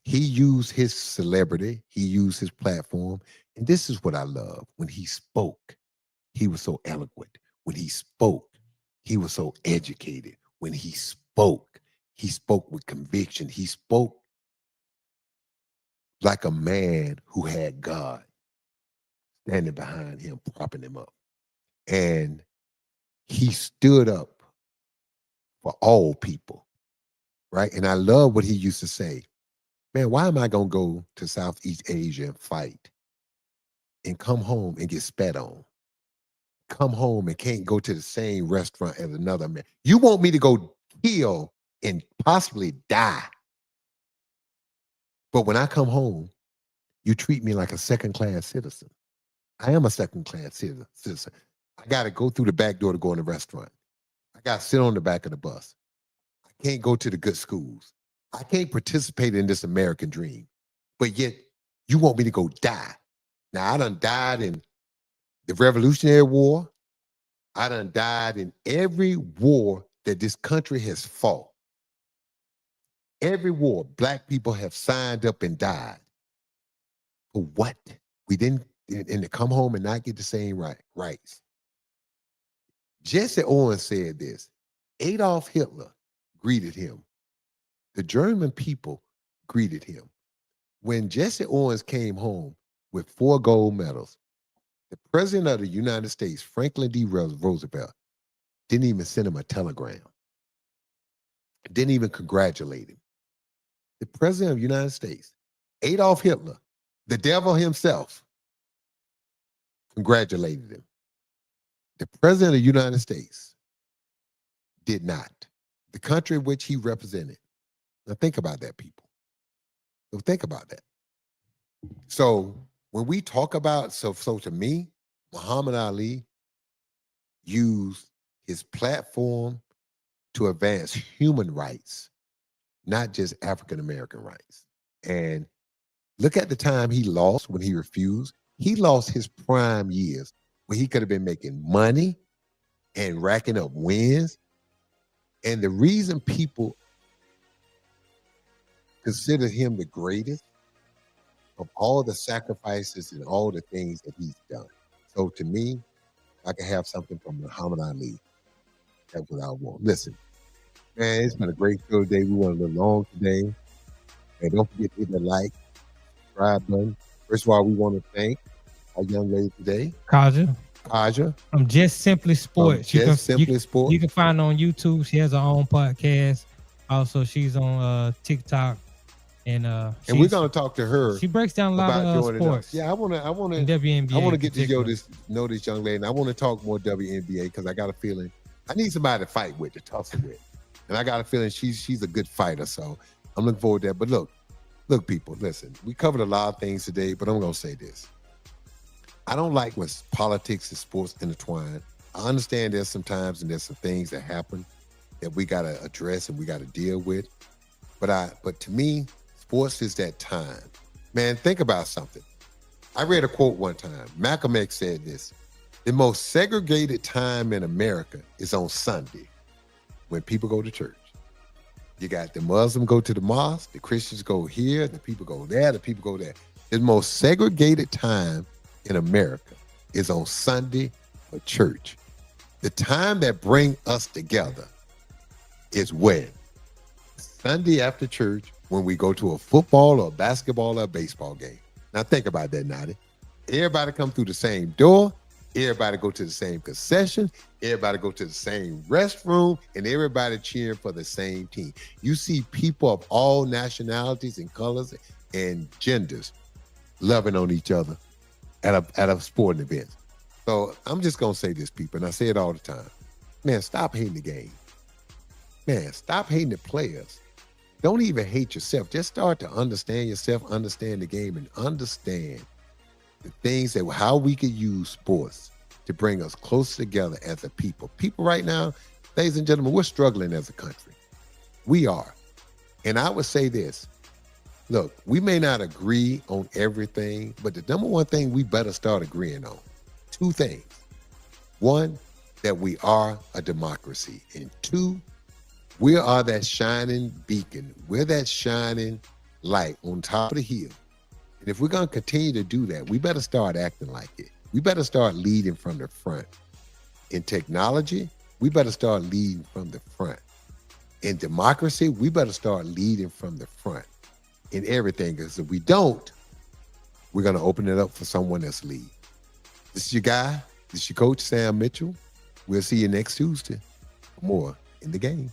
He used his celebrity, he used his platform, and this is what I love. When he spoke, he was so eloquent. When he spoke, he was so educated. When he spoke with conviction. He spoke like a man who had God standing behind him, propping him up. And he stood up for all people, right? And I love what he used to say. Man, why am I going to go to Southeast Asia and fight and come home and get spat on? Come home and can't go to the same restaurant as another man. You want me to go kill and possibly die. But when I come home, you treat me like a second-class citizen. I am a second-class citizen. I got to go through the back door to go in the restaurant. I got to sit on the back of the bus. I can't go to the good schools. I can't participate in this American dream. But yet, you want me to go die. Now, I done died in the Revolutionary War. I done died in every war that this country has fought. Every war, black people have signed up and died. For what? We didn't, and to come home and not get the same rights. Jesse Owens said this. Adolf Hitler greeted him. The German people greeted him. When Jesse Owens came home with 4 gold medals, the president of the United States, Franklin D. Roosevelt, didn't even send him a telegram. Didn't even congratulate him. The president of the United States, Adolf Hitler, the devil himself, congratulated him. The president of the United States did not. The country which he represented. Now think about that, people. So think about that. So when we talk about, so to me, Muhammad Ali used his platform to advance human rights, not just African American rights. And look at the time he lost when he refused. He lost his prime years where he could have been making money and racking up wins. And the reason people consider him the greatest of all the sacrifices and all the things that he's done. So to me, I can have something from Muhammad Ali. That's what I want. Listen, man, it's been a great show today. We went a little long today. And don't forget to hit the like, subscribe button. First of all, we want to thank our young lady today, Kaja. from Just Simply Sports. Sports. You can find her on YouTube. She has her own podcast. Also, she's on TikTok. And we're gonna talk to her. She breaks down a lot of sports. Yeah, I wanna WNBA. I wanna get to know this young lady, and I want to talk more WNBA because I got a feeling I need somebody to fight with, to tussle with, and I got a feeling she's a good fighter. So I'm looking forward to that. But look, people, listen. We covered a lot of things today, but I'm gonna say this. I don't like when politics and sports intertwine. I understand there's some times and there's some things that happen that we gotta address and we gotta deal with. But to me, sports is that time. Man, think about something. I read a quote one time. Malcolm X said this: the most segregated time in America is on Sunday when people go to church. You got the Muslim go to the mosque, the Christians go here, the people go there, the people go there. The most segregated time in America is on Sunday for church. The time that bring us together is when? Sunday after church, when we go to a football or a basketball or a baseball game. Now think about that, Nadi. Everybody come through the same door. Everybody go to the same concession. Everybody go to the same restroom, and everybody cheering for the same team. You see people of all nationalities and colors and genders loving on each other at a sporting event. So I'm just gonna say this, people, and I say it all the time. Man, stop hating the game. Man, stop hating the players. Don't even hate yourself. Just start to understand yourself, understand the game, and understand the things that how we could use sports to bring us closer together as a people. People right now, ladies and gentlemen, we're struggling as a country. We are. And I would say this. Look, we may not agree on everything, but the number one thing we better start agreeing on, two things. One, that we are a democracy. And two, we are that shining beacon. We're that shining light on top of the hill. And if we're going to continue to do that, we better start acting like it. We better start leading from the front. In technology, we better start leading from the front. In democracy, we better start leading from the front. In everything, because if we don't, we're going to open it up for someone else to lead. This is your guy. This is your coach, Sam Mitchell. We'll see you next Tuesday for more in the game.